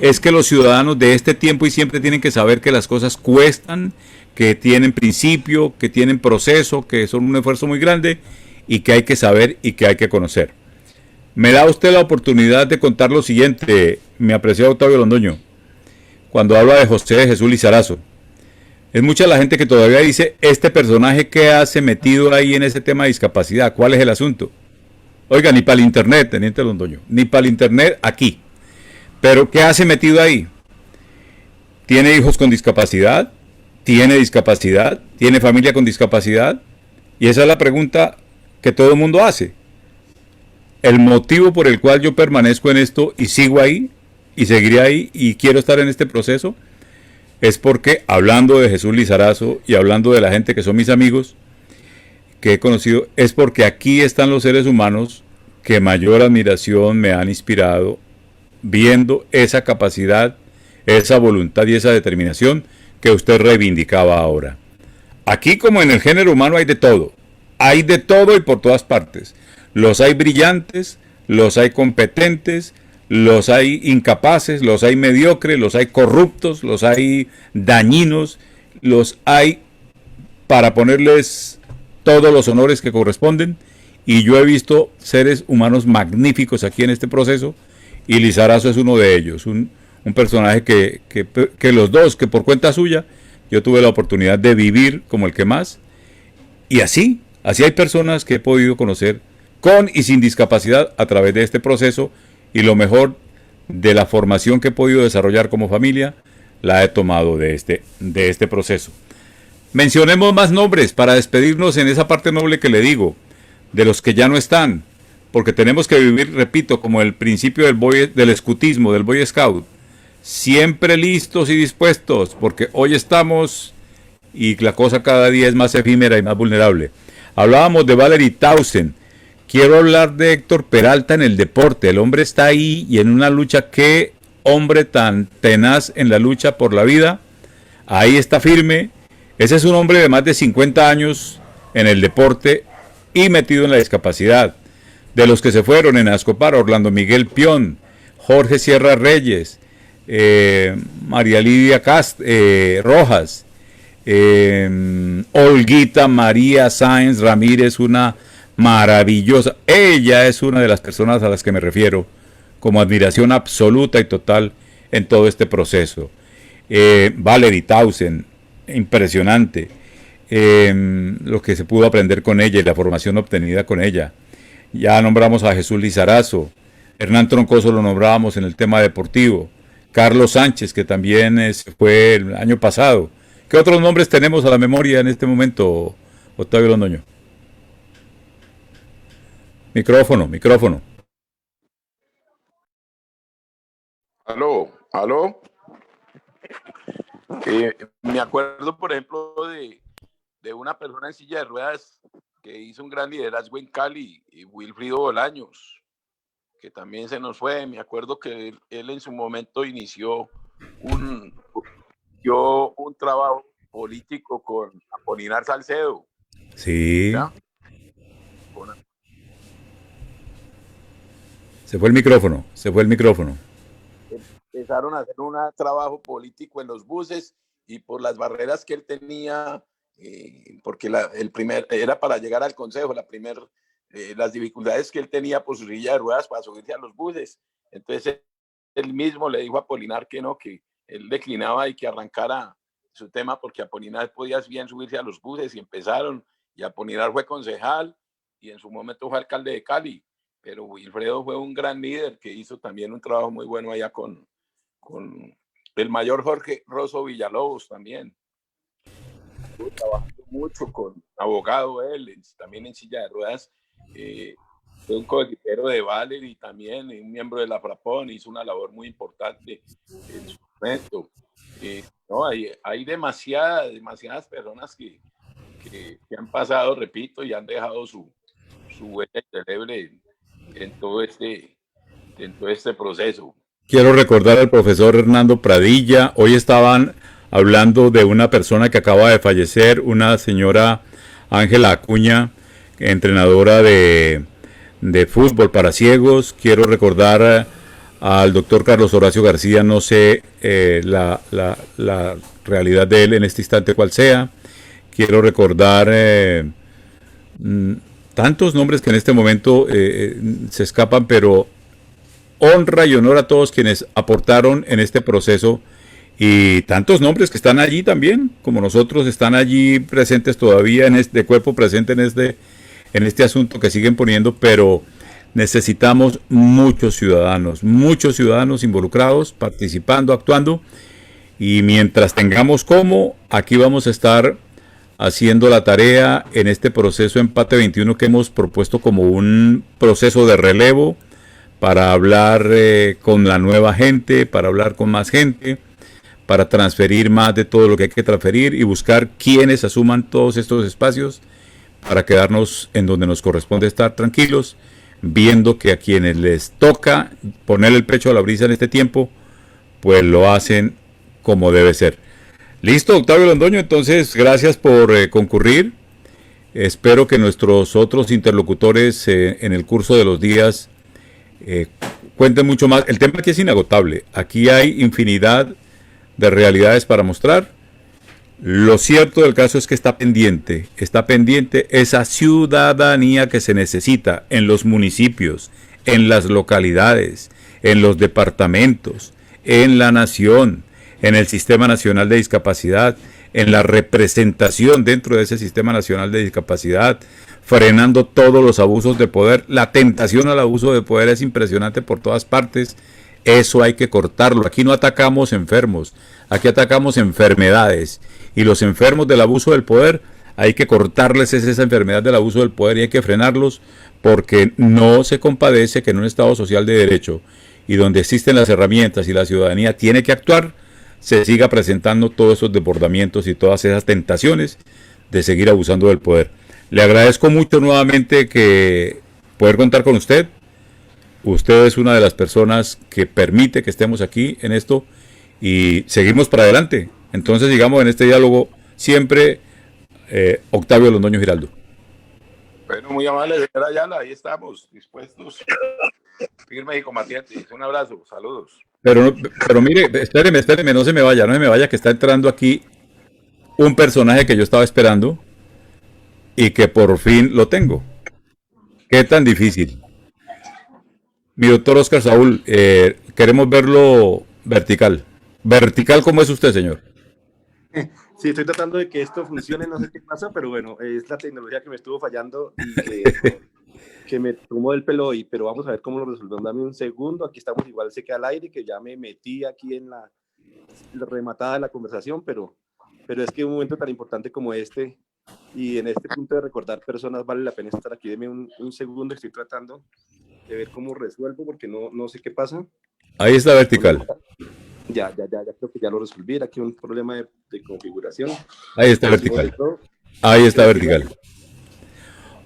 es que los ciudadanos de este tiempo y siempre tienen que saber que las cosas cuestan, que tienen principio, que tienen proceso, que son un esfuerzo muy grande y que hay que saber y que hay que conocer. Me da usted la oportunidad de contar lo siguiente, mi apreciado Octavio Londoño, cuando habla de José de Jesús Lizarazo. Es mucha la gente que todavía dice, este personaje que hace metido ahí en ese tema de discapacidad, ¿cuál es el asunto? Oiga, ni para el internet, teniente Londoño, ni para el internet aquí. Pero ¿qué hace metido ahí? ¿Tiene hijos con discapacidad? ¿Tiene discapacidad? ¿Tiene familia con discapacidad? Y esa es la pregunta que todo el mundo hace. El motivo por el cual yo permanezco en esto y sigo ahí y seguiré ahí y quiero estar en este proceso es porque, hablando de Jesús Lizarazo y hablando de la gente que son mis amigos que he conocido, es porque aquí están los seres humanos que mayor admiración me han inspirado, viendo esa capacidad, esa voluntad y esa determinación que usted reivindicaba ahora. Aquí, como en el género humano, hay de todo y por todas partes. Los hay brillantes, los hay competentes, los hay incapaces, los hay mediocres, los hay corruptos, los hay dañinos, los hay para ponerles todos los honores que corresponden, y yo he visto seres humanos magníficos aquí en este proceso, y Lizarazo es uno de ellos, un personaje que los dos, que por cuenta suya, yo tuve la oportunidad de vivir como el que más, y así hay personas que he podido conocer con y sin discapacidad a través de este proceso, y lo mejor de la formación que he podido desarrollar como familia, la he tomado de este proceso. Mencionemos más nombres para despedirnos en esa parte noble que le digo, de los que ya no están, porque tenemos que vivir, repito, como el principio del escutismo, del Boy Scout, siempre listos y dispuestos, porque hoy estamos y la cosa cada día es más efímera y más vulnerable. Hablábamos de Valerie Tausen. Quiero hablar de Héctor Peralta en el deporte. El hombre está ahí y en una lucha. Qué hombre tan tenaz en la lucha por la vida. Ahí está firme. Ese es un hombre de más de 50 años en el deporte y metido en la discapacidad. De los que se fueron en Ascopar, Orlando Miguel Pion, Jorge Sierra Reyes, María Lidia Rojas, Olguita María Sáenz Ramírez, una maravillosa. Ella es una de las personas a las que me refiero como admiración absoluta y total en todo este proceso. Valerie Tausen, impresionante lo que se pudo aprender con ella y la formación obtenida con ella. Ya nombramos a Jesús Lizarazo, Hernán Troncoso lo nombrábamos en el tema deportivo, Carlos Sánchez, que también fue el año pasado. ¿Qué otros nombres tenemos a la memoria en este momento, Octavio Londoño? Micrófono. Aló. Me acuerdo, por ejemplo, de una persona en silla de ruedas que hizo un gran liderazgo en Cali, Wilfrido Bolaños, que también se nos fue. Me acuerdo que él en su momento inició un trabajo político con Apolinar Salcedo. Sí. ¿Ya? Se fue el micrófono. Empezaron a hacer un trabajo político en los buses y por las barreras que él tenía, porque el primer era para llegar al consejo, las dificultades que él tenía por su silla de ruedas para subirse a los buses. Entonces él mismo le dijo a Apolinar que no, que él declinaba y que arrancara su tema porque Apolinar podía bien subirse a los buses y empezaron, y Apolinar fue concejal y en su momento fue alcalde de Cali, pero Wilfredo fue un gran líder que hizo también un trabajo muy bueno allá con el mayor Jorge Rosso Villalobos también. Estuvo trabajando mucho con abogado él, también en silla de ruedas, fue un coequipero de Valerie también, un miembro de la Frapón, hizo una labor muy importante en su momento. No, hay demasiadas personas que han pasado, repito, y han dejado su huella indeleble en todo este proceso. Quiero recordar al profesor Hernando Pradilla. Hoy estaban hablando de una persona que acaba de fallecer, una señora Ángela Acuña, entrenadora de fútbol para ciegos. Quiero recordar Al doctor Carlos Horacio García, no sé la realidad de él en este instante cuál sea. Quiero recordar mm, tantos nombres que en este momento se escapan, pero honra y honor a todos quienes aportaron en este proceso y tantos nombres que están allí también, como nosotros, están allí presentes todavía en este cuerpo presente en este asunto que siguen poniendo, pero necesitamos muchos ciudadanos involucrados, participando, actuando, y mientras tengamos como, aquí vamos a estar haciendo la tarea en este proceso Empate 21 que hemos propuesto como un proceso de relevo para hablar con la nueva gente, para hablar con más gente, para transferir más de todo lo que hay que transferir y buscar quienes asuman todos estos espacios para quedarnos en donde nos corresponde estar tranquilos, viendo que a quienes les toca poner el pecho a la brisa en este tiempo, pues lo hacen como debe ser. Listo, Octavio Londoño, entonces gracias por concurrir. Espero que nuestros otros interlocutores en el curso de los días cuenten mucho más. El tema aquí es inagotable. Aquí hay infinidad de realidades para mostrar. Lo cierto del caso es que está pendiente esa ciudadanía que se necesita en los municipios, en las localidades, en los departamentos, en la nación, en el Sistema Nacional de Discapacidad, en la representación dentro de ese Sistema Nacional de Discapacidad, frenando todos los abusos de poder. La tentación al abuso de poder es impresionante por todas partes. Eso hay que cortarlo. Aquí no atacamos enfermos, aquí atacamos enfermedades. Y los enfermos del abuso del poder, hay que cortarles esa enfermedad del abuso del poder y hay que frenarlos porque no se compadece que en un Estado social de derecho y donde existen las herramientas y la ciudadanía tiene que actuar, se siga presentando todos esos desbordamientos y todas esas tentaciones de seguir abusando del poder. Le agradezco mucho nuevamente que poder contar con usted. Usted es una de las personas que permite que estemos aquí en esto y seguimos para adelante. Entonces sigamos en este diálogo siempre, Octavio Londoño Giraldo. Bueno, muy amable, señora Ayala, ahí estamos, dispuestos, firmes y combatientes. Un abrazo, saludos. Pero mire, espéreme, no se me vaya, que está entrando aquí un personaje que yo estaba esperando y que por fin lo tengo. ¿Qué tan difícil? Mi doctor Oscar Saúl, queremos verlo vertical. ¿Vertical cómo es usted, señor? Sí, estoy tratando de que esto funcione, no sé qué pasa, pero bueno, es la tecnología que me estuvo fallando y que me tomó del pelo hoy, pero vamos a ver cómo lo resolvemos. Dame un segundo, aquí estamos, igual sé que al aire, que ya me metí aquí en la rematada de la conversación, pero es que un momento tan importante como este y en este punto de recordar personas vale la pena estar aquí. Deme un segundo, estoy tratando de ver cómo resuelvo porque no sé qué pasa. Ahí está vertical. Ya creo que ya lo resolví. Era aquí un problema de configuración. Ahí está vertical. Ahí está vertical.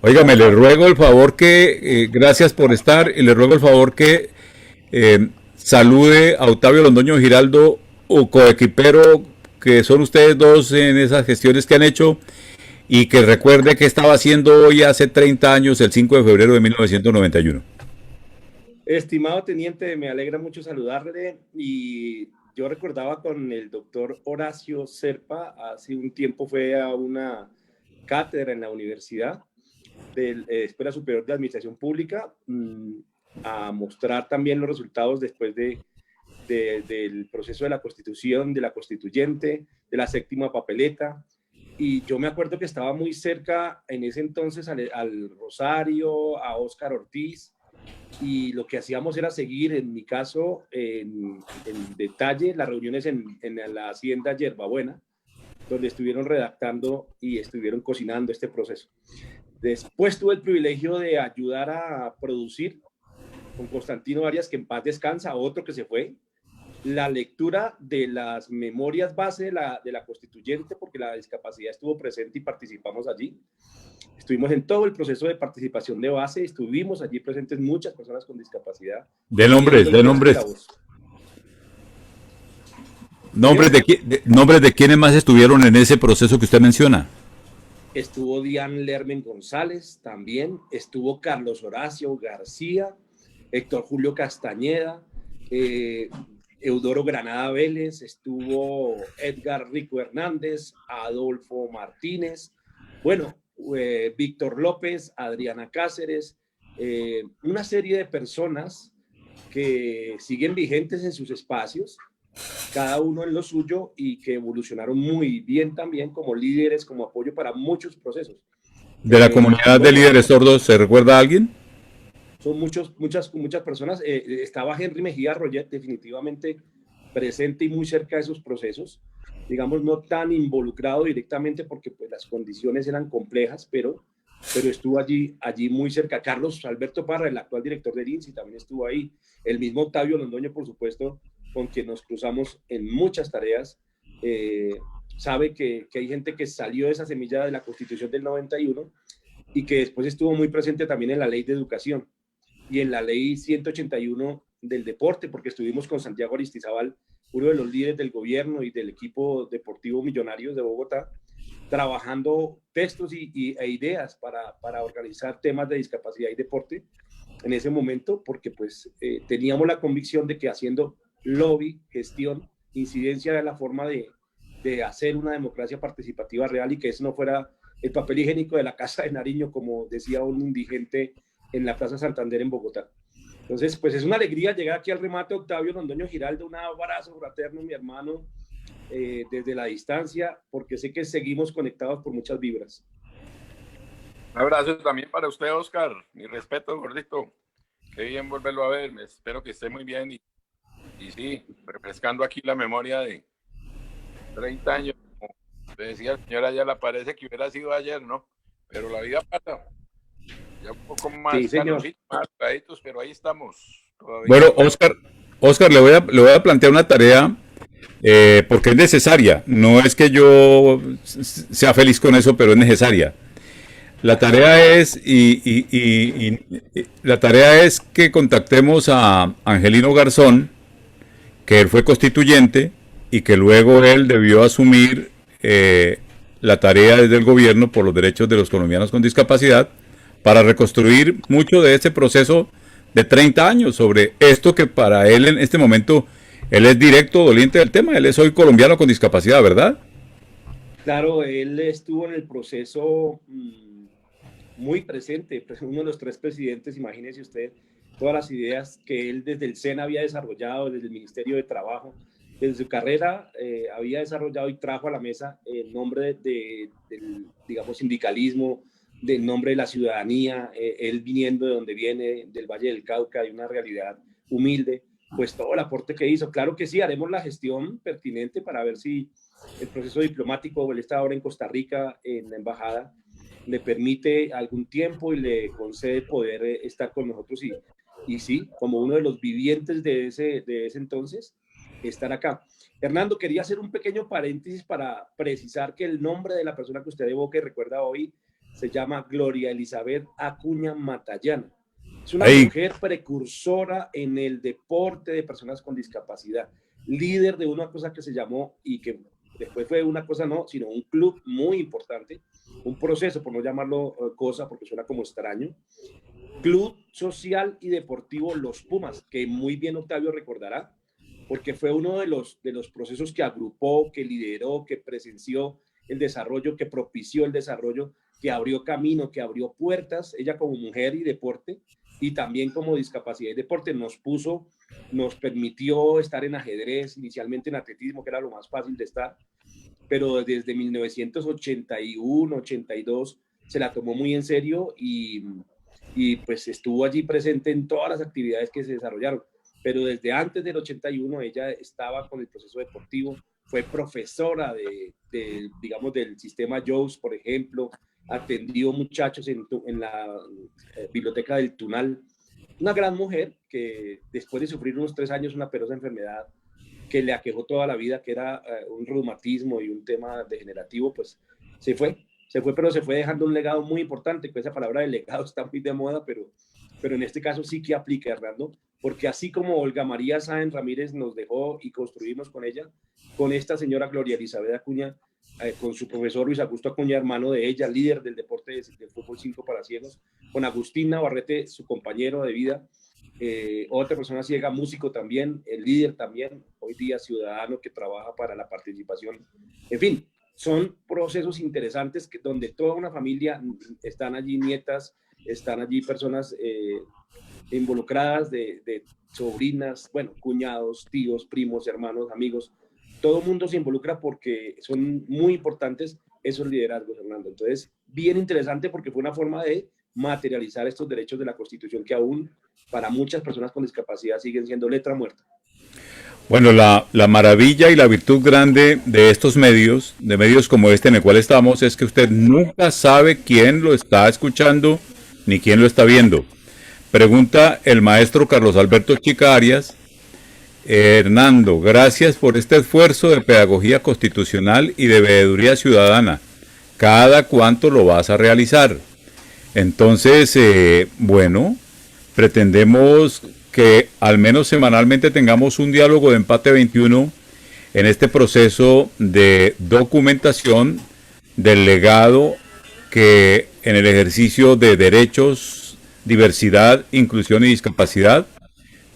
Óigame, le ruego el favor que, gracias por estar, y le ruego el favor que salude a Octavio Londoño Giraldo, o coequipero, que son ustedes dos en esas gestiones que han hecho, y que recuerde que estaba haciendo hoy hace 30 años, el 5 de febrero de 1991. Estimado teniente, me alegra mucho saludarle y yo recordaba con el doctor Horacio Serpa, hace un tiempo fue a una cátedra en la universidad de Escuela Superior de Administración Pública a mostrar también los resultados después del proceso de la Constitución, de la Constituyente, de la séptima papeleta. Y yo me acuerdo que estaba muy cerca en ese entonces al Rosario, a Óscar Ortiz, y lo que hacíamos era seguir, en mi caso, en detalle las reuniones en la hacienda Yerbabuena, donde estuvieron redactando y estuvieron cocinando este proceso. Después tuve el privilegio de ayudar a producir con Constantino Arias, que en paz descansa, otro que se fue, la lectura de las memorias base de la constituyente, porque la discapacidad estuvo presente y participamos allí. Estuvimos en todo el proceso de participación de base, estuvimos allí presentes muchas personas con discapacidad. De nombres. ¿Nombres de quiénes más estuvieron en ese proceso que usted menciona? Estuvo Diane Lermen González también, estuvo Carlos Horacio García, Héctor Julio Castañeda, Eudoro Granada Vélez, estuvo Edgar Rico Hernández, Adolfo Martínez, bueno, Víctor López, Adriana Cáceres, una serie de personas que siguen vigentes en sus espacios, cada uno en lo suyo, y que evolucionaron muy bien también como líderes, como apoyo para muchos procesos. ¿De la comunidad de líderes sordos se recuerda a alguien? Son muchas personas. Estaba Henry Mejía Royet, definitivamente presente y muy cerca de esos procesos, digamos, no tan involucrado directamente porque pues, las condiciones eran complejas, pero estuvo allí muy cerca. Carlos Alberto Parra, el actual director del INSI, también estuvo ahí. El mismo Octavio Londoño, por supuesto, con quien nos cruzamos en muchas tareas. Sabe que hay gente que salió de esa semilla de la Constitución del 91 y que después estuvo muy presente también en la Ley de Educación y en la Ley 181 del deporte, porque estuvimos con Santiago Aristizábal, uno de los líderes del gobierno y del equipo deportivo Millonarios de Bogotá, trabajando textos e ideas para organizar temas de discapacidad y deporte en ese momento, porque pues teníamos la convicción de que haciendo lobby, gestión, incidencia era la forma de hacer una democracia participativa real y que eso no fuera el papel higiénico de la Casa de Nariño, como decía un indigente en la Plaza Santander en Bogotá. Entonces, pues es una alegría llegar aquí al remate. Octavio Londoño Giraldo, un abrazo fraterno, mi hermano, desde la distancia, porque sé que seguimos conectados por muchas vibras. Un abrazo también para usted, Oscar. Mi respeto, gordito. Qué bien volverlo a ver. Espero que esté muy bien y sí, refrescando aquí la memoria de 30 años. Como decía el señor Ayala, parece que hubiera sido ayer, ¿no? Pero la vida pasa. Ya un poco más, sí, señor. Más traditos, pero ahí estamos. Todavía. Bueno, Oscar, le voy a plantear una tarea porque es necesaria. No es que yo sea feliz con eso, pero es necesaria. La tarea es la tarea es que contactemos a Angelino Garzón, que él fue constituyente y que luego él debió asumir la tarea desde el gobierno por los derechos de los colombianos con discapacidad para reconstruir mucho de ese proceso de 30 años sobre esto que para él en este momento, él es directo doliente del tema, él es hoy colombiano con discapacidad, ¿verdad? Claro, él estuvo en el proceso muy presente, uno de los 3 presidentes, imagínese usted, todas las ideas que él desde el SENA había desarrollado, desde el Ministerio de Trabajo, desde su carrera había desarrollado y trajo a la mesa el nombre del, digamos, sindicalismo, del nombre de la ciudadanía, él viniendo de donde viene, del Valle del Cauca, de una realidad humilde, pues todo el aporte que hizo. Claro que sí, haremos la gestión pertinente para ver si el proceso diplomático, él está ahora en Costa Rica, en la embajada, le permite algún tiempo y le concede poder estar con nosotros y sí, como uno de los vivientes de ese entonces, estar acá. Hernando, quería hacer un pequeño paréntesis para precisar que el nombre de la persona que usted evoca y recuerda hoy se llama Gloria Elizabeth Acuña Matallana. Es una mujer precursora en el deporte de personas con discapacidad, líder de una cosa que se llamó y que después fue una cosa no, sino un club muy importante, un proceso, por no llamarlo cosa porque suena como extraño, Club Social y Deportivo Los Pumas, que muy bien Octavio recordará, porque fue uno de los procesos que agrupó, que lideró, que presenció el desarrollo, que propició el desarrollo, que abrió camino, que abrió puertas, ella como mujer y deporte, y también como discapacidad y deporte, nos permitió estar en ajedrez, inicialmente en atletismo, que era lo más fácil de estar, pero desde 1981, 82, se la tomó muy en serio y pues estuvo allí presente en todas las actividades que se desarrollaron. Pero desde antes del 81 ella estaba con el proceso deportivo, fue profesora digamos, del sistema JOS, por ejemplo, atendió muchachos en la biblioteca del Tunal. Una gran mujer que después de sufrir unos 3 años una penosa enfermedad que le aquejó toda la vida, que era un reumatismo y un tema degenerativo, pues se fue, pero se fue dejando un legado muy importante, que esa palabra de legado está muy de moda, pero en este caso sí que aplica, Hernando, porque así como Olga María Sáenz Ramírez nos dejó y construimos con ella, con esta señora Gloria Elizabeth Acuña, con su profesor Luis Augusto Acuña, hermano de ella, líder del deporte del fútbol 5 para ciegos, con Agustín Navarrete, su compañero de vida, otra persona ciega, músico también, el líder también, hoy día ciudadano que trabaja para la participación. En fin, son procesos interesantes donde toda una familia, están allí nietas, están allí personas involucradas de sobrinas, bueno, cuñados, tíos, primos, hermanos, amigos. Todo el mundo se involucra porque son muy importantes esos liderazgos, Hernando. Entonces, bien interesante porque fue una forma de materializar estos derechos de la Constitución que aún para muchas personas con discapacidad siguen siendo letra muerta. Bueno, la maravilla y la virtud grande de estos medios, de medios como este en el cual estamos, es que usted nunca sabe quién lo está escuchando ni quién lo está viendo. Pregunta el maestro Carlos Alberto Chica Arias. Hernando, gracias por este esfuerzo de pedagogía constitucional y de veeduría ciudadana. ¿Cada cuánto lo vas a realizar? Entonces, bueno, pretendemos que al menos semanalmente tengamos un diálogo de Empate 21 en este proceso de documentación del legado que en el ejercicio de derechos, diversidad, inclusión y discapacidad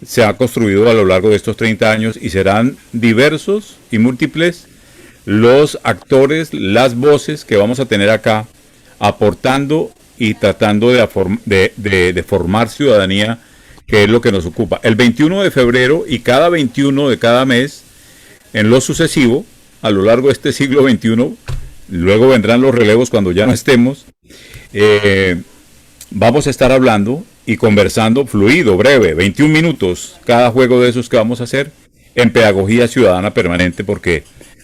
se ha construido a lo largo de estos 30 años y serán diversos y múltiples los actores, las voces que vamos a tener acá aportando y tratando de formar ciudadanía, que es lo que nos ocupa. El 21 de febrero y cada 21 de cada mes, en lo sucesivo, a lo largo de este siglo XXI, luego vendrán los relevos cuando ya no estemos, vamos a estar hablando y conversando fluido, breve, 21 minutos cada juego de esos que vamos a hacer en pedagogía ciudadana permanente, porque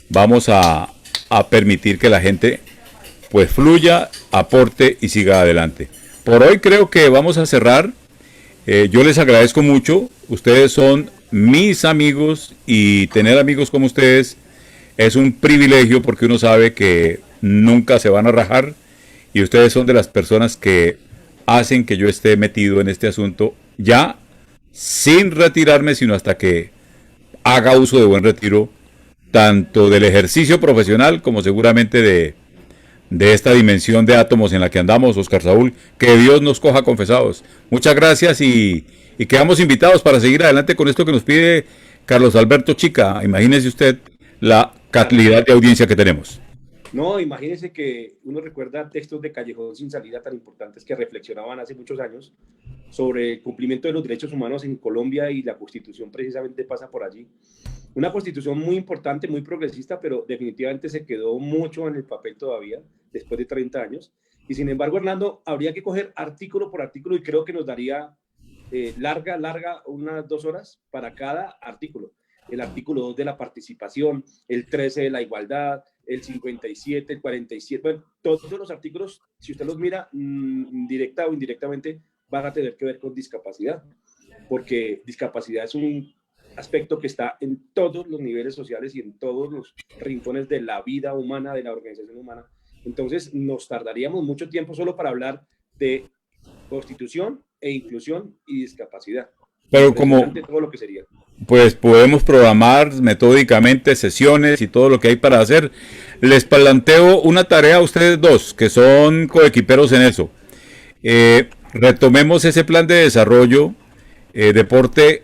vamos a permitir que la gente pues fluya, aporte y siga adelante. Por hoy creo que vamos a cerrar. Yo les agradezco mucho. Ustedes son mis amigos y tener amigos como ustedes es un privilegio porque uno sabe que nunca se van a rajar y ustedes son de las personas que hacen que yo esté metido en este asunto ya sin retirarme, sino hasta que haga uso de buen retiro, tanto del ejercicio profesional como seguramente de esta dimensión de átomos en la que andamos, Oscar Saúl. Que Dios nos coja confesados. Muchas gracias y quedamos invitados para seguir adelante con esto que nos pide Carlos Alberto Chica. Imagínese usted la calidad de audiencia que tenemos. No, imagínense que uno recuerda textos de Callejón sin salida tan importantes que reflexionaban hace muchos años sobre el cumplimiento de los derechos humanos en Colombia, y la Constitución precisamente pasa por allí. Una Constitución muy importante, muy progresista, pero definitivamente se quedó mucho en el papel todavía, después de 30 años. Y sin embargo, Hernando, habría que coger artículo por artículo y creo que nos daría larga, unas 2 horas para cada artículo. El artículo 2 de la participación, el 13 de la igualdad, el 57, el 47, bueno, todos los artículos, si usted los mira directa o indirectamente, van a tener que ver con discapacidad, porque discapacidad es un aspecto que está en todos los niveles sociales y en todos los rincones de la vida humana, de la organización humana. Entonces, nos tardaríamos mucho tiempo solo para hablar de constitución e inclusión y discapacidad. Pero como todo lo que sería. Pues podemos programar metódicamente sesiones y todo lo que hay para hacer. Les planteo una tarea a ustedes dos, que son coequiperos en eso. Retomemos ese plan de desarrollo, deporte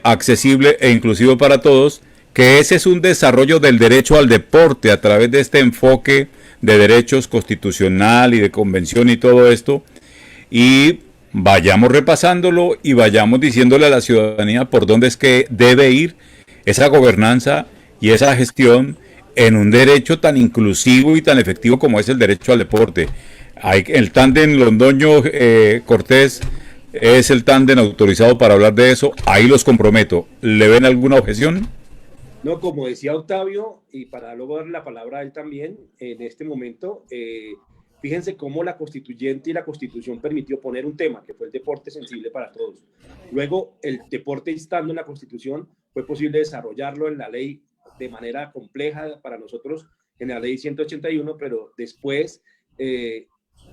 accesible e inclusivo para todos, que ese es un desarrollo del derecho al deporte a través de este enfoque de derechos constitucional y de convención y todo esto. Y vayamos repasándolo y vayamos diciéndole a la ciudadanía por dónde es que debe ir esa gobernanza y esa gestión en un derecho tan inclusivo y tan efectivo como es el derecho al deporte. El tándem Londoño-Cortés es el tándem autorizado para hablar de eso. Ahí los comprometo. ¿Le ven alguna objeción? No, como decía Octavio, y para luego darle la palabra a él también, en este momento, fíjense cómo la constituyente y la constitución permitió poner un tema, que fue el deporte sensible para todos. Luego, el deporte estando en la constitución, fue posible desarrollarlo en la ley de manera compleja para nosotros, en la ley 181, pero después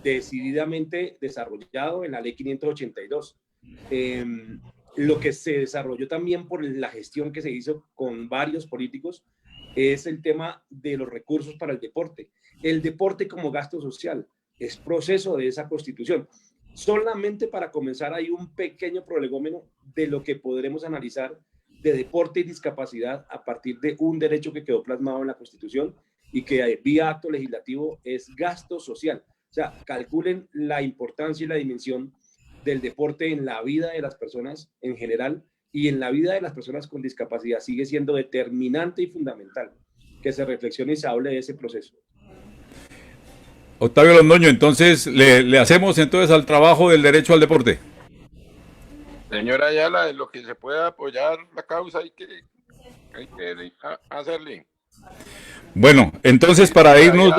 decididamente desarrollado en la ley 582. Lo que se desarrolló también por la gestión que se hizo con varios políticos es el tema de los recursos para el deporte. El deporte como gasto social es proceso de esa constitución. Solamente para comenzar hay un pequeño prolegómeno de lo que podremos analizar de deporte y discapacidad a partir de un derecho que quedó plasmado en la Constitución y que vía acto legislativo es gasto social. O sea, calculen la importancia y la dimensión del deporte en la vida de las personas en general y en la vida de las personas con discapacidad. Sigue siendo determinante y fundamental que se reflexione y se hable de ese proceso. Octavio Londoño, entonces le hacemos entonces al trabajo del derecho al deporte. Señora Ayala, en lo que se pueda apoyar la causa hay que hacerle. Bueno, entonces para irnos...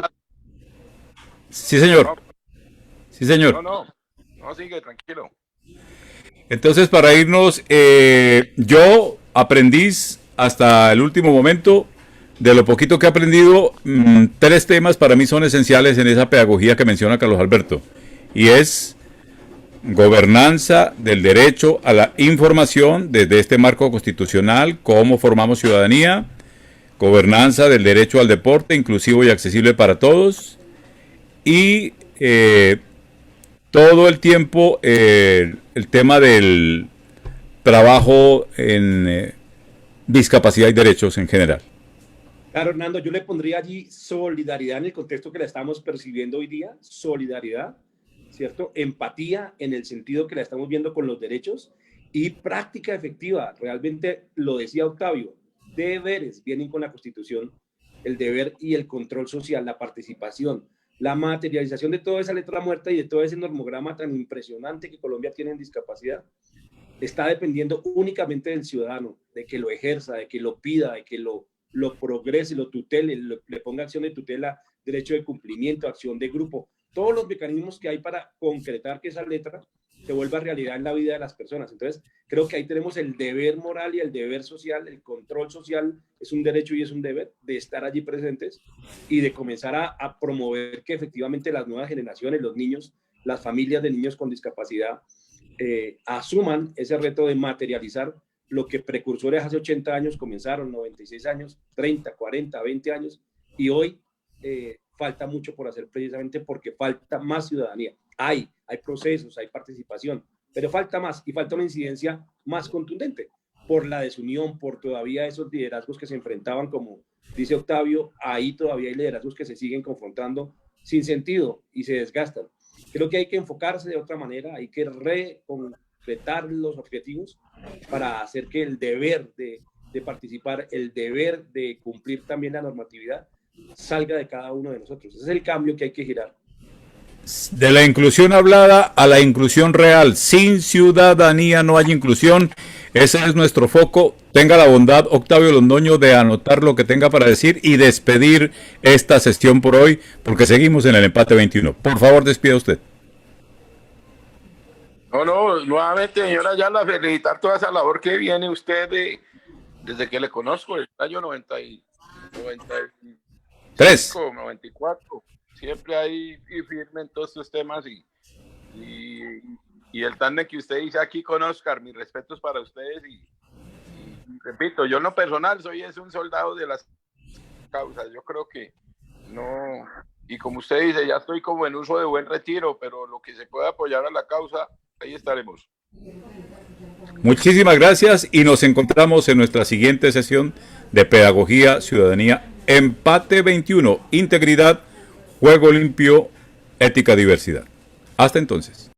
Sí, señor. Sí, señor. No, sigue, tranquilo. Entonces, para irnos, yo aprendiz hasta el último momento, de lo poquito que he aprendido, 3 temas para mí son esenciales en esa pedagogía que menciona Carlos Alberto. Y es gobernanza del derecho a la información desde este marco constitucional, cómo formamos ciudadanía, gobernanza del derecho al deporte, inclusivo y accesible para todos, y todo el tiempo el tema del trabajo en discapacidad y derechos en general. Claro, Hernando, yo le pondría allí solidaridad en el contexto que la estamos percibiendo hoy día, solidaridad, ¿cierto? Empatía en el sentido que la estamos viendo con los derechos y práctica efectiva. Realmente lo decía Octavio, deberes vienen con la Constitución, el deber y el control social, la participación, la materialización de toda esa letra muerta y de todo ese normograma tan impresionante que Colombia tiene en discapacidad, está dependiendo únicamente del ciudadano, de que lo ejerza, de que lo pida, de que lo progrese, lo tutele, le ponga acción de tutela, derecho de cumplimiento, acción de grupo, todos los mecanismos que hay para concretar que esa letra se vuelva realidad en la vida de las personas. Entonces, creo que ahí tenemos el deber moral y el deber social, el control social es un derecho y es un deber de estar allí presentes y de comenzar a promover que efectivamente las nuevas generaciones, los niños, las familias de niños con discapacidad asuman ese reto de materializar lo que precursores hace 80 años comenzaron, 96 años, 30, 40, 20 años, y hoy falta mucho por hacer precisamente porque falta más ciudadanía. Hay procesos, hay participación, pero falta más y falta una incidencia más contundente por la desunión, por todavía esos liderazgos que se enfrentaban, como dice Octavio, ahí todavía hay liderazgos que se siguen confrontando sin sentido y se desgastan. Creo que hay que enfocarse de otra manera, hay que concretar los objetivos para hacer que el deber de participar, el deber de cumplir también la normatividad salga de cada uno de nosotros. Ese es el cambio que hay que girar. De la inclusión hablada a la inclusión real. Sin ciudadanía no hay inclusión. Ese es nuestro foco. Tenga la bondad, Octavio Londoño, de anotar lo que tenga para decir y despedir esta sesión por hoy, porque seguimos en el empate 21. Por favor, despida usted. No, nuevamente, señora Ayala, felicitar toda esa labor que viene usted desde que le conozco, el año 93, 94, siempre ahí firme en todos estos temas y el tándem que usted dice aquí con Oscar, mis respetos para ustedes y repito, yo en lo personal es un soldado de las causas, yo creo que no, y como usted dice, ya estoy como en uso de buen retiro, pero lo que se pueda apoyar a la causa, ahí estaremos. Muchísimas gracias y nos encontramos en nuestra siguiente sesión de Pedagogía, Ciudadanía, Empate 21, Integridad, Juego Limpio, Ética, Diversidad. Hasta entonces.